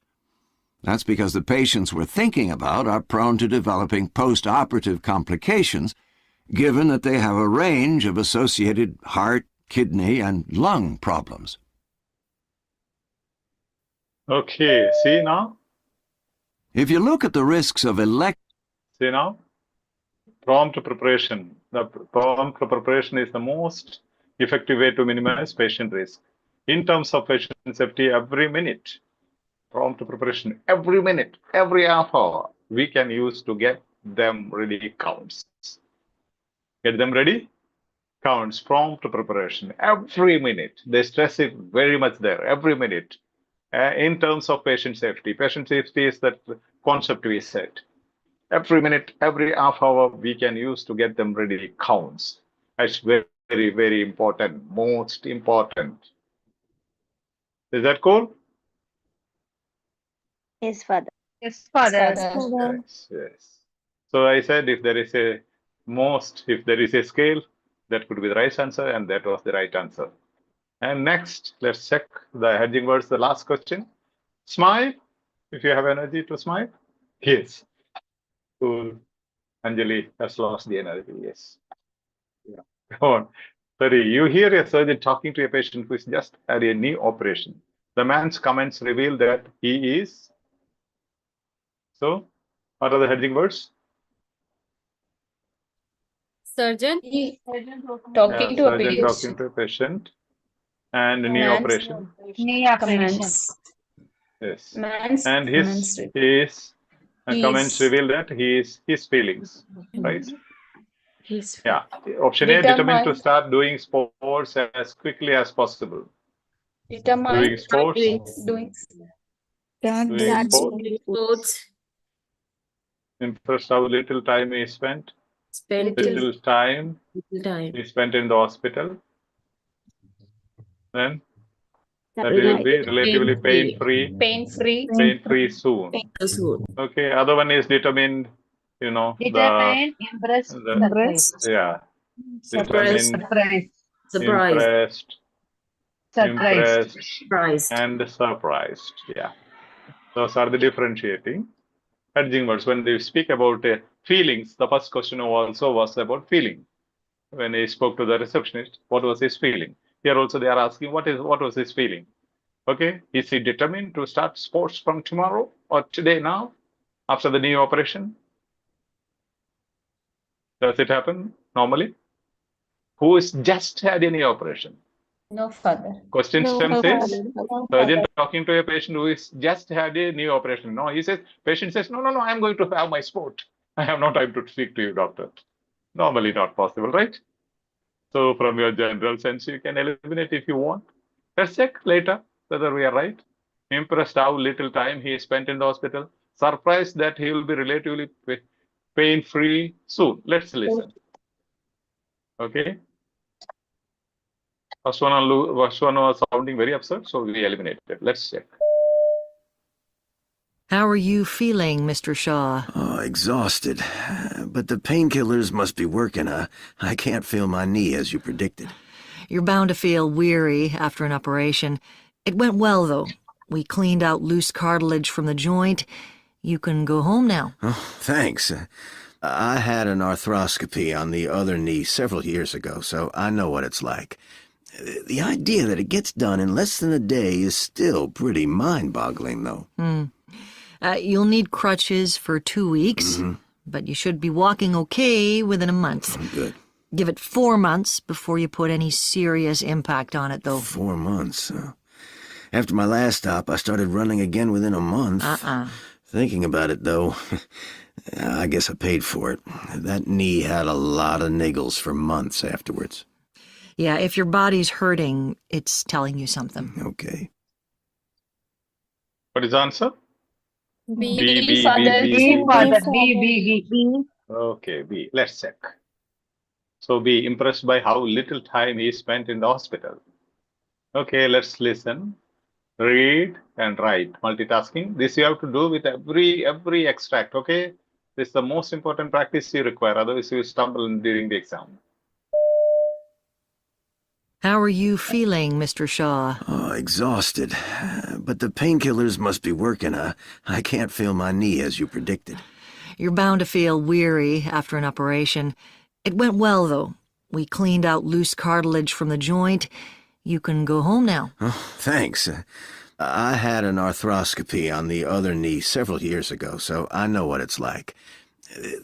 That's because the patients we're thinking about are prone to developing post-operative complications, given that they have a range of associated heart, kidney, and lung problems. Okay. See now. If you look at the risks of See now. Prompt preparation. The prompt preparation is the most effective way to minimize patient risk. In terms of patient safety, every minute, prompt preparation, every minute, every half hour, we can use to get them ready counts. Get them ready counts. Prompt preparation, every minute. They stress it very much there, every minute. In terms of patient safety is that concept we said. Every minute, every half hour we can use to get them ready counts. That's very, very important, most important. Is that cool? Yes, father. Yes, father. Father. Yes, yes. So I said if there is a scale, that could be the right answer, and that was the right answer. And next, let's check the hedging words, the last question. Smile, if you have energy to smile. Yes. Cool. Anjali has lost the energy, yes. Yeah. Come on. Sorry, you hear a surgeon talking to a patient who has just had a knee operation. The man's comments reveal that he is. So, what are the hedging words? Surgeon Yeah, surgeon talking to a patient and knee operation. Knee operation. Yes. Man's And his comments reveal that his feelings, right? Yeah. Option A, determined to start doing sports as quickly as possible. Doing sports. doing Doing sports. sports. Impressed how little time is spent. Little time is spent in the hospital. Then that will be relatively pain-free. Pain-free soon. Okay. Other one is determined. Determined, impressed, surprised. Yeah. Determined, impressed, and surprised. Yeah. Those are the differentiating hedging words. When they speak about feelings, the first question also was about feeling. When he spoke to the receptionist, what was his feeling? Here also they are asking what was his feeling? Okay. Is he determined to start sports from tomorrow or today now after the knee operation? Does it happen normally? Who is just had a knee operation? No, father. Question No, stem father. says surgeon talking to a patient who is just had a knee operation. No, he says, patient says, no, I'm going to have my sport. I have no time to speak to you, doctor. Normally not possible, right? So from your general sense, you can eliminate if you want. Let's check later whether we are right. Impressed how little time he spent in the hospital. Surprised that he will be relatively pain-free soon. Let's listen. Okay. First one was sounding very upset, so we eliminated it. Let's check. How are you feeling, Mr. Shaw? Oh, exhausted. But the painkillers must be working. I can't feel my knee as you predicted. You're bound to feel weary after an operation. It went well, though. We cleaned out loose cartilage from the joint. You can go home now. Oh, thanks. I had an arthroscopy on the other knee several years ago, so I know what it's like. The idea that it gets done in less than a day is still pretty mind-boggling, though. You'll need crutches for 2 weeks, but you should be walking okay within a month. Good. Give it 4 months before you put any serious impact on it, though. 4 months. After my last stop, I started running again within a month. Thinking about it, though, I guess I paid for it. That knee had a lot of niggles for months afterwards. Yeah, if your body's hurting, it's telling you something. Okay. What is the answer? B, father. B, father. B. Okay, B. Let's check. So B, impressed by how little time he spent in the hospital. Okay, let's listen, read, and write. Multitasking. This you have to do with every extract. Okay, this is the most important practice you require. Otherwise, you stumble during the exam. How are you feeling, Mr. Shaw? Oh, exhausted. But the painkillers must be working. I can't feel my knee as you predicted. You're bound to feel weary after an operation. It went well, though. We cleaned out loose cartilage from the joint. You can go home now. Oh, thanks. I had an arthroscopy on the other knee several years ago, so I know what it's like.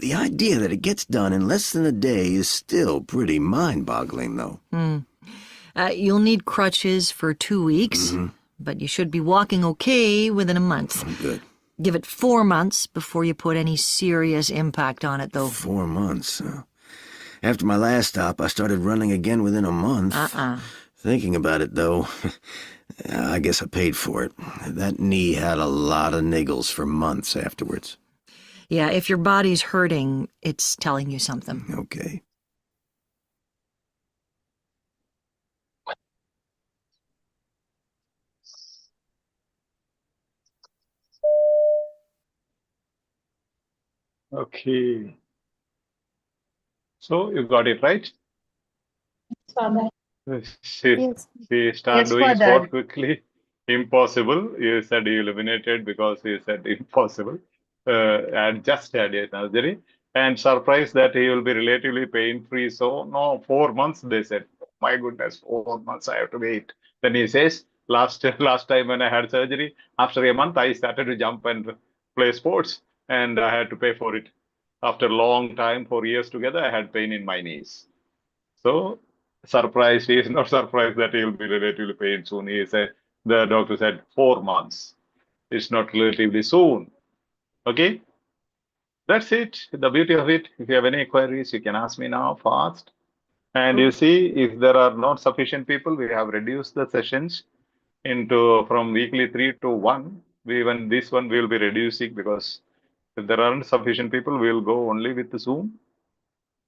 The idea that it gets done in less than a day is still pretty mind-boggling, though. You'll need crutches for 2 weeks, but you should be walking okay within a month. Good. Give it 4 months before you put any serious impact on it, though. 4 months. After my last stop, I started running again within a month. Thinking about it, though, I guess I paid for it. That knee had a lot of niggles for months afterwards. Yeah, if your body's hurting, it's telling you something. Okay. Okay. So you got it right? Father. She, Yes. she started doing sport quickly. Impossible. You said you eliminated because you said impossible. And just had a surgery. And surprised that he will be relatively pain-free. So, no, 4 months, they said. My goodness, 4 months I have to wait. Then he says, last time when I had surgery, after a month, I started to jump and play sports. And I had to pay for it. After a long time, 4 years together, I had pain in my knees. So surprised, he is not surprised that he will be relatively paid soon. He said, the doctor said 4 months. It's not relatively soon. Okay, that's it. The beauty of it. If you have any queries, you can ask me now fast. And you see, if there are not sufficient people, we have reduced the sessions into from weekly 3 to 1. Even this one we will be reducing because if there aren't sufficient people, we will go only with the Zoom.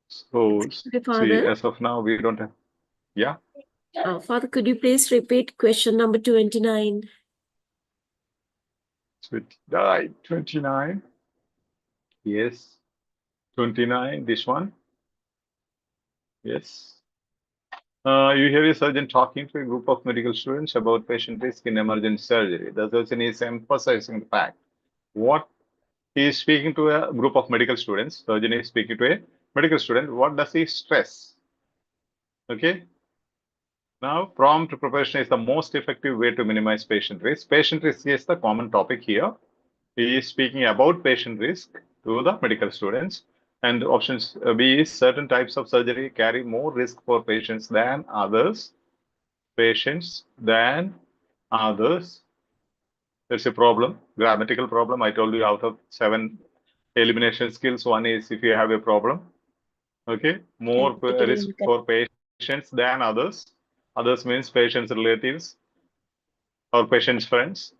So see, as of now, we don't have. Yeah. Father, could you please repeat question number 29? 29. Yes. 29, this one. Yes. You hear a surgeon talking to a group of medical students about patient risk in emergency surgery. The surgeon is emphasizing the fact. What he is speaking to a group of medical students. Surgeon is speaking to a medical student. What does he stress? Okay. Now, prompt preparation is the most effective way to minimize patient risk. Patient risk is the common topic here. He is speaking about patient risk to the medical students. And options B is certain types of surgery carry more risk for patients than others. Patients than others. There's a problem, grammatical problem. I told you out of 7 elimination skills, one is if you have a problem. Okay, more risk for patients than others. Others means patients' relatives or patients' friends.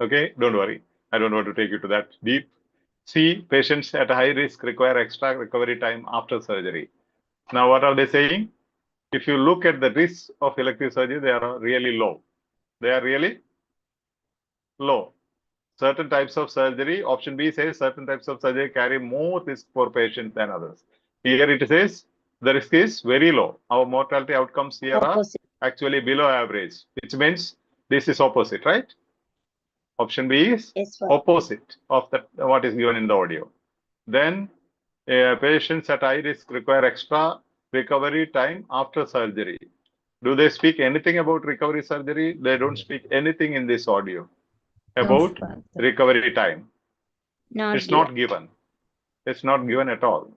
Okay, don't worry. I don't want to take you to that deep. C, patients at high risk require extra recovery time after surgery. Now, what are they saying? If you look at the risks of elective surgery, they are really low. They are really low. Certain types of surgery, option B says certain types of surgery carry more risk for patients than others. Here it says the risk is very low. Our mortality outcomes here are actually below average, which means this is opposite, right? Option B is opposite of what is given in the audio. Then patients at high risk require extra recovery time after surgery. Do they speak anything about recovery surgery? They don't speak anything in this audio about recovery time. It's not given. It's not given at all.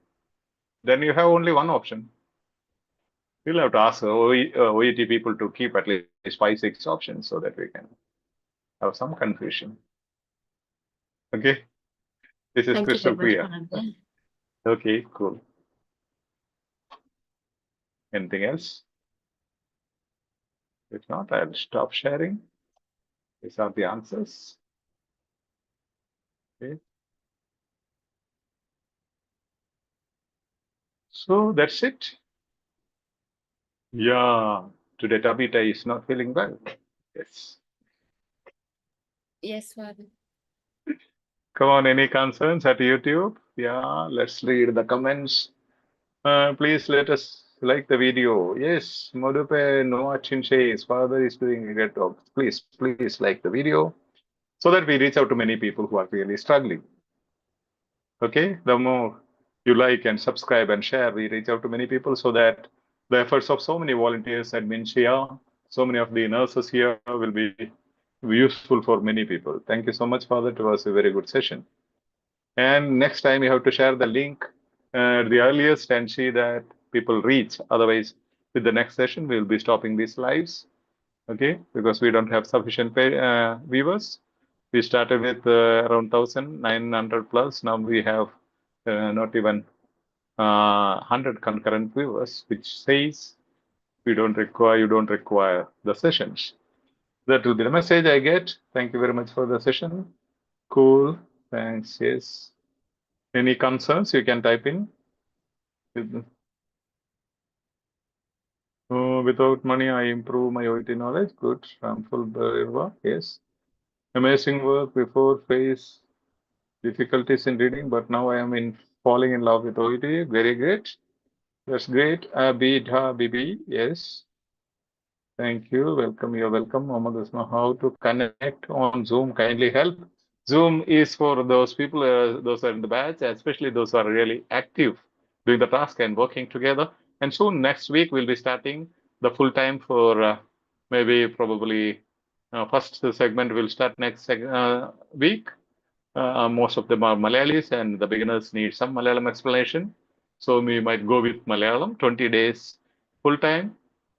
Then you have only one option. We'll have to ask OET people to keep at least 5-6 options so that we can have some confusion. Okay, this is crystal clear. Okay, cool. Anything else? If not, I'll stop sharing. These are the answers. Okay. So that's it. Yeah, today Tabitha is not feeling well. Yes. Yes, Father. Come on, any concerns at YouTube? Yeah, let's read the comments. Please let us like the video. Yes, Modupe Noah Chinche, his father is doing a great job. Please like the video so that we reach out to many people who are really struggling. Okay, the more you like and subscribe and share, we reach out to many people so that the efforts of so many volunteers, admins here, so many of the nurses here will be useful for many people. Thank you so much, Father. It was a very good session. And next time you have to share the link the earliest and see that people reach. Otherwise, with the next session, we'll be stopping these lives. Okay, because we don't have sufficient viewers. We started with around 1,900 plus. Now we have not even 100 concurrent viewers, which says you don't require the sessions. That will be the message I get. Thank you very much for the session. Cool. Thanks. Yes. Any concerns you can type in. Without money, I improve my OET knowledge. Good. Ramful Berwa. Yes. Amazing work before phase difficulties in reading, but now I am falling in love with OET. Very good. That's great. Abida Bibi, yes. Thank you. Welcome. You're welcome. Mohammed Usman. How to connect on Zoom? Kindly help. Zoom is for those people, those are in the batch, especially those who are really active doing the task and working together. And soon next week we'll be starting the full time for maybe probably first segment will start next week. Most of them are Malayalis and the beginners need some Malayalam explanation. So we might go with Malayalam, 20 days full time.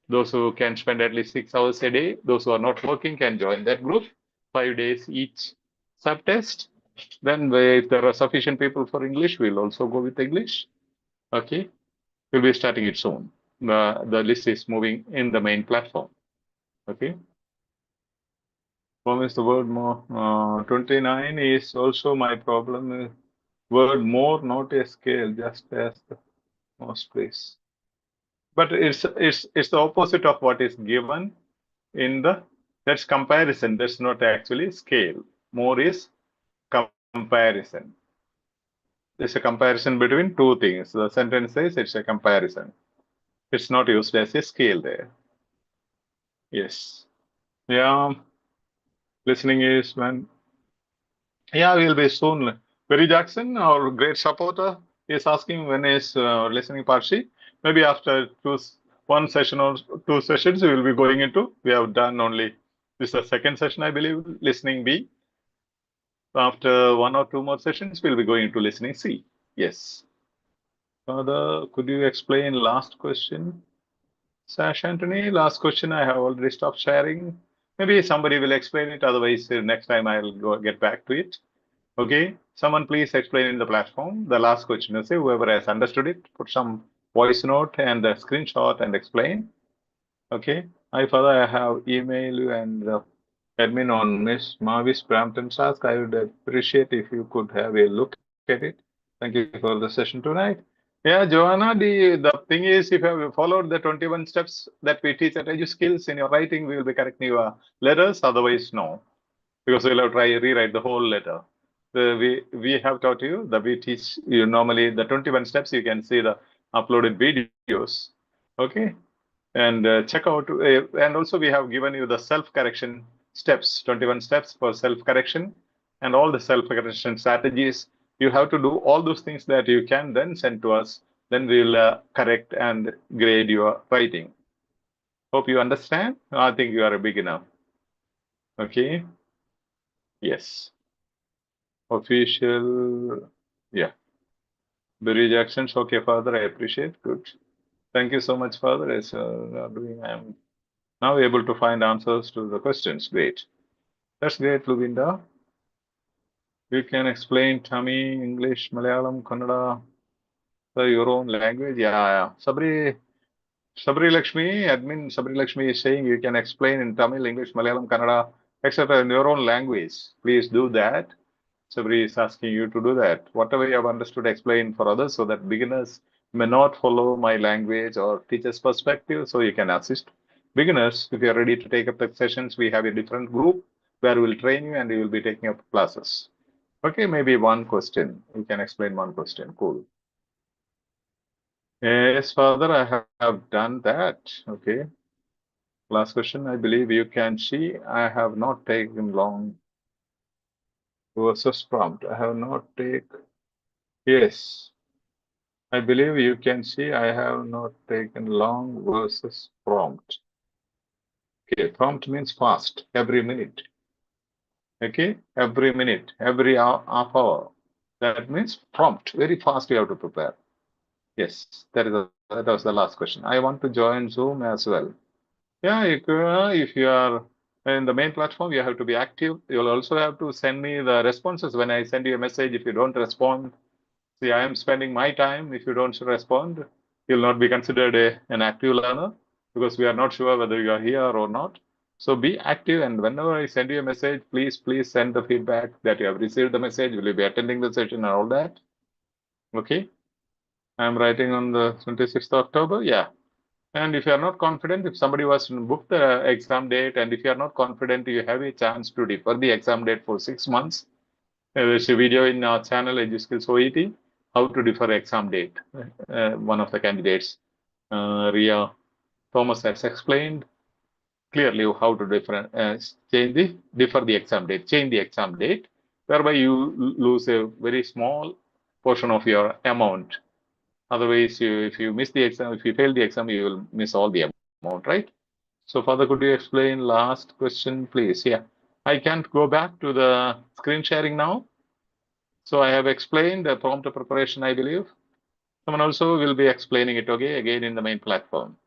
Those who can spend at least 6 hours a day, those who are not working can join that group, 5 days each subtest. Then if there are sufficient people for English, we'll also go with English. Okay, we'll be starting it soon. The list is moving in the main platform. Okay. Promise the word more. 29 is also my problem. Word more, not a scale, just as the most place. But it's the opposite of what is given in the, that's comparison. That's not actually scale. More is comparison. It's a comparison between two things. The sentence says it's a comparison. It's not used as a scale there. Yes. Yeah. Listening is when. Yeah, we'll be soon. Perry Jackson, our great supporter, is asking when is listening part sheet. Maybe after one session or two sessions, we will be going into. We have done only this is the second session, I believe, listening B. After one or two more sessions, we'll be going into listening C. Yes. Further, could you explain last question? Sash Anthony, last question I have already stopped sharing. Maybe somebody will explain it. Otherwise, next time I'll get back to it. Okay, someone please explain in the platform the last question. You say whoever has understood it, put some voice note and a screenshot and explain. Okay, Father, I have emailed you and admin on Miss Marvis Brampton's task. I would appreciate if you could have a look at it. Thank you for the session tonight. Yeah, Joanna, the thing is, if you have followed the 21 steps that we teach at EduSkills in your writing, we will be correcting your letters. Otherwise, no, because we'll have to rewrite the whole letter. We have taught you that we teach you normally the 21 steps. You can see the uploaded videos. Okay, and check out. And also we have given you the self-correction steps, 21 steps for self-correction, and all the self-correction strategies. You have to do all those things that you can then send to us. Then we'll correct and grade your writing. Hope you understand. I think you are a beginner. Okay. Yes. Official, yeah. Berry Jackson's okay, Father. I appreciate. Good. Thank you so much, Father. As I am now able to find answers to the questions. Great. That's great, Luvinda. You can explain Tamil, English, Malayalam, Kannada, your own language. Yeah. Sabri Lakshmi, admin Sabri Lakshmi is saying you can explain in Tamil, English, Malayalam, Kannada, etc. in your own language. Please do that. Sabri is asking you to do that. Whatever you have understood, explain for others so that beginners may not follow my language or teacher's perspective, so you can assist beginners. If you are ready to take up the sessions, we have a different group where we'll train you and you will be taking up classes. Okay, maybe one question. You can explain one question. Cool. Yes, Father, I have done that. Okay. Last question. I believe you can see I have not taken long versus prompt. I have not taken. Yes. I believe you can see I have not taken long versus prompt. Okay, prompt means fast, every minute. Okay, every minute, every half hour. That means prompt, very fast you have to prepare. Yes, that was the last question. I want to join Zoom as well. Yeah, if you are in the main platform, you have to be active. You'll also have to send me the responses when I send you a message. If you don't respond, see, I am spending my time. If you don't respond, you'll not be considered an active learner because we are not sure whether you are here or not. So be active, and whenever I send you a message, please send the feedback that you have received the message. Will you be attending the session and all that? Okay. I'm writing on the 26th of October. Yeah. And if you are not confident, if somebody was to book the exam date, and if you are not confident, you have a chance to defer the exam date for 6 months. There's a video in our channel, EduSkills OET, how to defer exam date. One of the candidates, Ria Thomas, has explained clearly how to defer the exam date, change the exam date, whereby you lose a very small portion of your amount. Otherwise, if you miss the exam, if you fail the exam, you will miss all the amount, right? So, Father, could you explain last question, please? Yeah, I can't go back to the screen sharing now. So I have explained the prompt preparation, I believe. Someone also will be explaining it, okay, again in the main platform.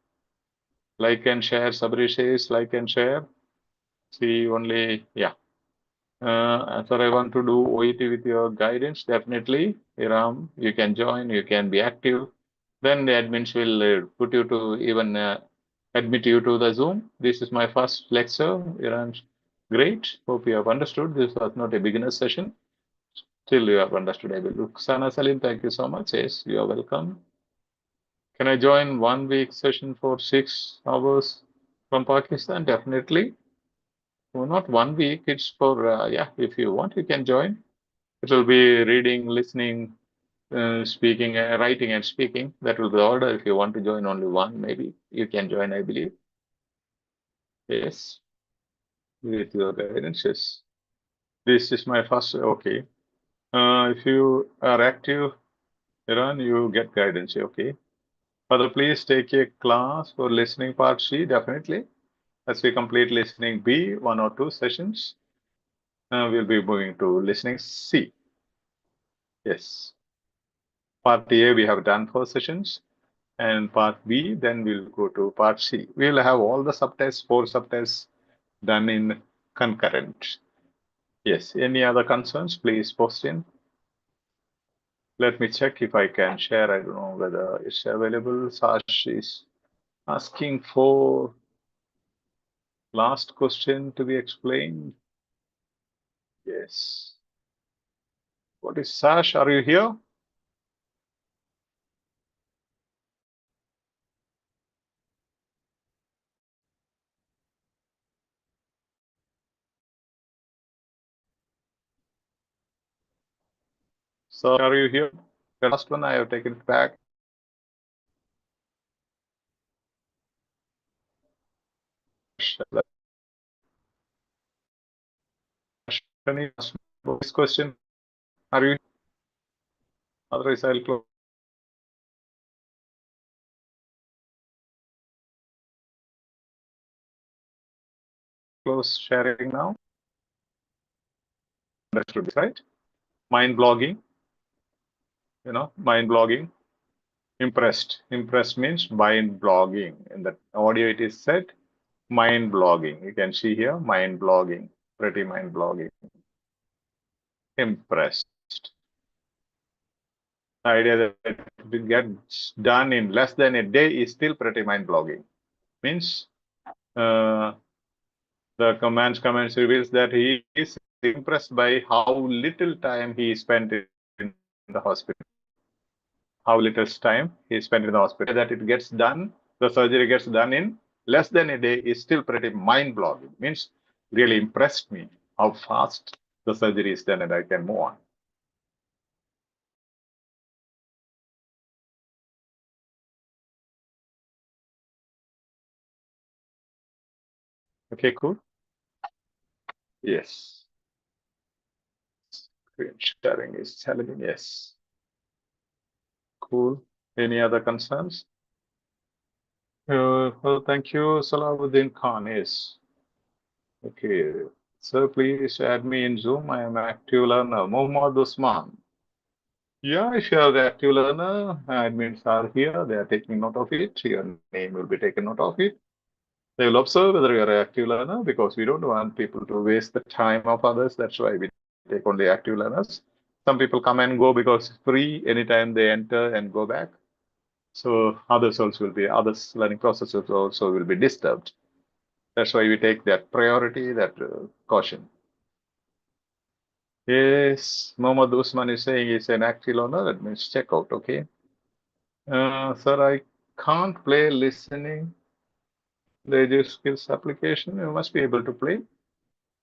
Like and share, Sabri says, like and share. See only, yeah. So I want to do OET with your guidance, definitely. Iram, you can join, you can be active. Then the admins will put you to even admit you to the Zoom. This is my first lecture. Iram, great. Hope you have understood. This was not a beginner session. Still you have understood, I will. Sana Saleen, thank you so much. Yes, you are welcome. Can I join 1 week session for 6 hours from Pakistan? Definitely. Well, not 1 week. It's for, yeah, if you want, you can join. It will be reading, listening, speaking, writing and speaking. That will be the order. If you want to join only one, maybe you can join, I believe. Yes. With your guidance, yes. This is my first, okay. If you are active, Iran, you get guidance, okay. Father, please take a class for listening part C, definitely. As we complete listening B, 1 or 2 sessions, we'll be moving to listening C. Yes. Part A, we have done 4 sessions. And part B, then we'll go to part C. We'll have all the subtests, 4 subtests done in concurrent. Yes. Any other concerns, please post in. Let me check if I can share. I don't know whether it's available. Sash is asking for last question to be explained. Yes. What is Sash? Are you here? So are you here? The last one I have taken it back. This question. Are you? Otherwise, I'll close sharing now. That should be right. Mind blogging. You know, mind blogging. Impressed. Impressed means mind blogging. In the audio, it is said mind blogging. You can see here mind blogging. Pretty mind blogging. Impressed. The idea that it gets done in less than a day is still pretty mind blogging. Means the comments reveals that he is impressed by how little time he spent in the hospital. How little time he spent in the hospital. That it gets done, the surgery gets done in less than a day is still pretty mind blowing. Means really impressed me how fast the surgery is done and I can move on. Okay, cool. Yes. Screen sharing is challenging. Yes. Cool. Any other concerns? Well, thank you, Salahuddin Khan. Yes. Okay. Sir, please add me in Zoom. I am active learner. Mohammad Usman. Yeah, if you are the active learner, admins are here. They are taking note of it. Your name will be taken note of it. They will observe whether you are an active learner because we don't want people to waste the time of others. That's why we take only active learners. Some people come and go because it's free anytime they enter and go back. So others also will be, others learning processes also will be disturbed. That's why we take that priority, that caution. Yes, Mohammad Usman is saying he's an active learner. That means check out, okay? Sir, I can't play listening. The EduSkills application, you must be able to play.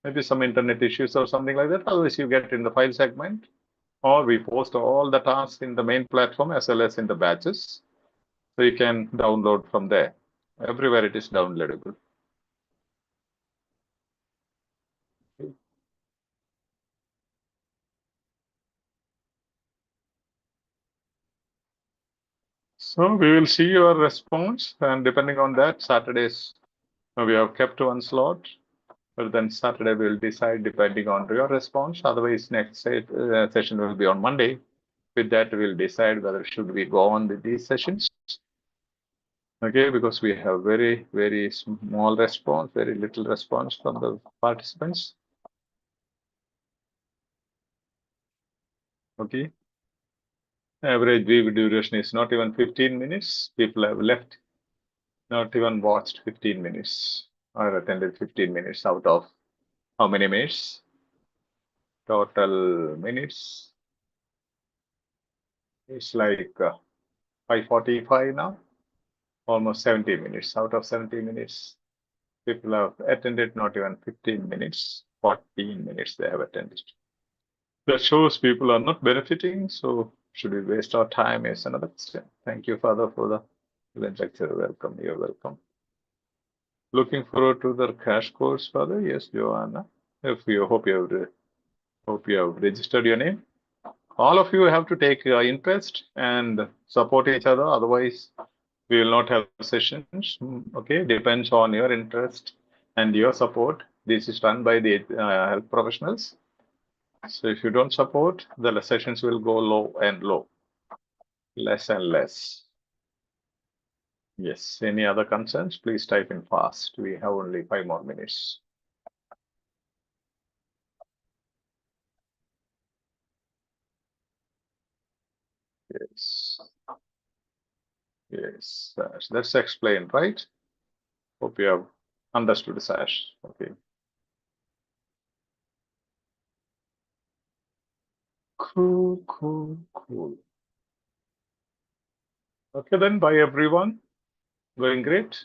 Maybe some internet issues or something like that. Otherwise, you get in the file segment, or we post all the tasks in the main platform as well as in the batches. So you can download from there. Everywhere it is downloadable. So we will see your response, and depending on that, Saturdays we have kept one slot, but then Saturday we will decide depending on your response. Otherwise, next session will be on Monday. With that, we will decide whether should we go on with these sessions. Okay, because we have very, very small response, very little response from the participants. Okay. Average view duration is not even 15 minutes. People have left, not even watched 15 minutes or attended 15 minutes out of how many minutes? Total minutes. It's like 5:45 now, almost 70 minutes. Out of 70 minutes, people have attended not even 15 minutes, 14 minutes they have attended. That shows people are not benefiting, so should we waste our time is another question. Thank you, Father, for the lecture. Welcome, you're welcome. Looking forward to the crash course, Father. Yes, Joanna. If you hope you have registered your name. All of you have to take interest and support each other. Otherwise, we will not have sessions. Okay, depends on your interest and your support. This is done by the health professionals. So if you don't support, the sessions will go low and low, less and less. Yes, any other concerns? Please type in fast. We have only 5 more minutes. Yes. Yes, that's explained, right? Hope you have understood, Sash. Okay. Cool, cool, cool. Okay, then, bye everyone. Going great.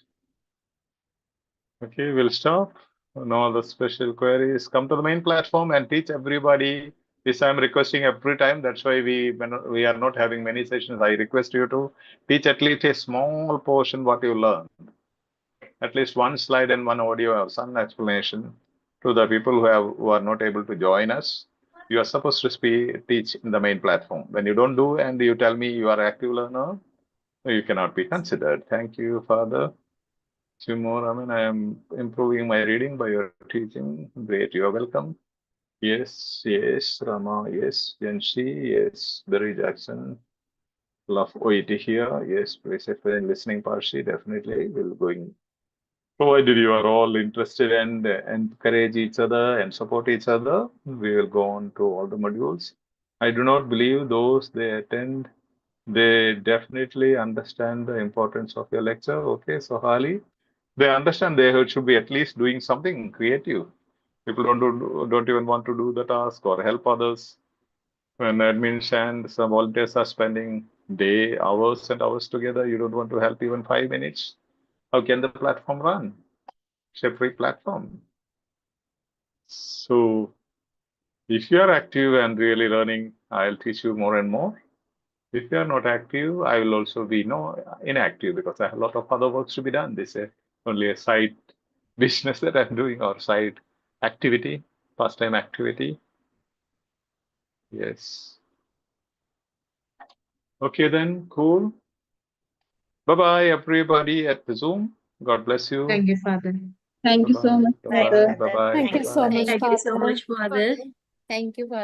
Okay, we'll stop. No other special queries. Come to the main platform and teach everybody. This I'm requesting every time. That's why we are not having many sessions. I request you to teach at least a small portion what you learned. At least one slide and one audio of some explanation to the people who are not able to join us. You are supposed to teach in the main platform. When you don't do and you tell me you are active learner, you cannot be considered. Thank you, Father. 2 more. I am improving my reading by your teaching. Great. You are welcome. Yes, yes, Rama. Yes, Yanshi. Yes, Barry Jackson. Love OET here. Yes, please, if you're listening, Parshi, definitely will going. Provided you are all interested and encourage each other and support each other, we will go on to all the modules. I do not believe those they attend, they definitely understand the importance of your lecture. Okay, so Hali, they understand they should be at least doing something creative. People don't even want to do the task or help others. When admins and some volunteers are spending hours and hours together, you don't want to help even 5 minutes. How can the platform run? It's a free platform. So if you are active and really learning, I'll teach you more and more. If you are not active, I will also be inactive because I have a lot of other works to be done. This is only a side business that I'm doing or side activity, pastime activity. Yes. Okay then, cool. Bye-bye everybody at the Zoom. God bless you. Thank you, Father. Thank you so much, Bye-bye. Father. Bye-bye. Thank you so much, Thank you so much, Father. Thank you, Father.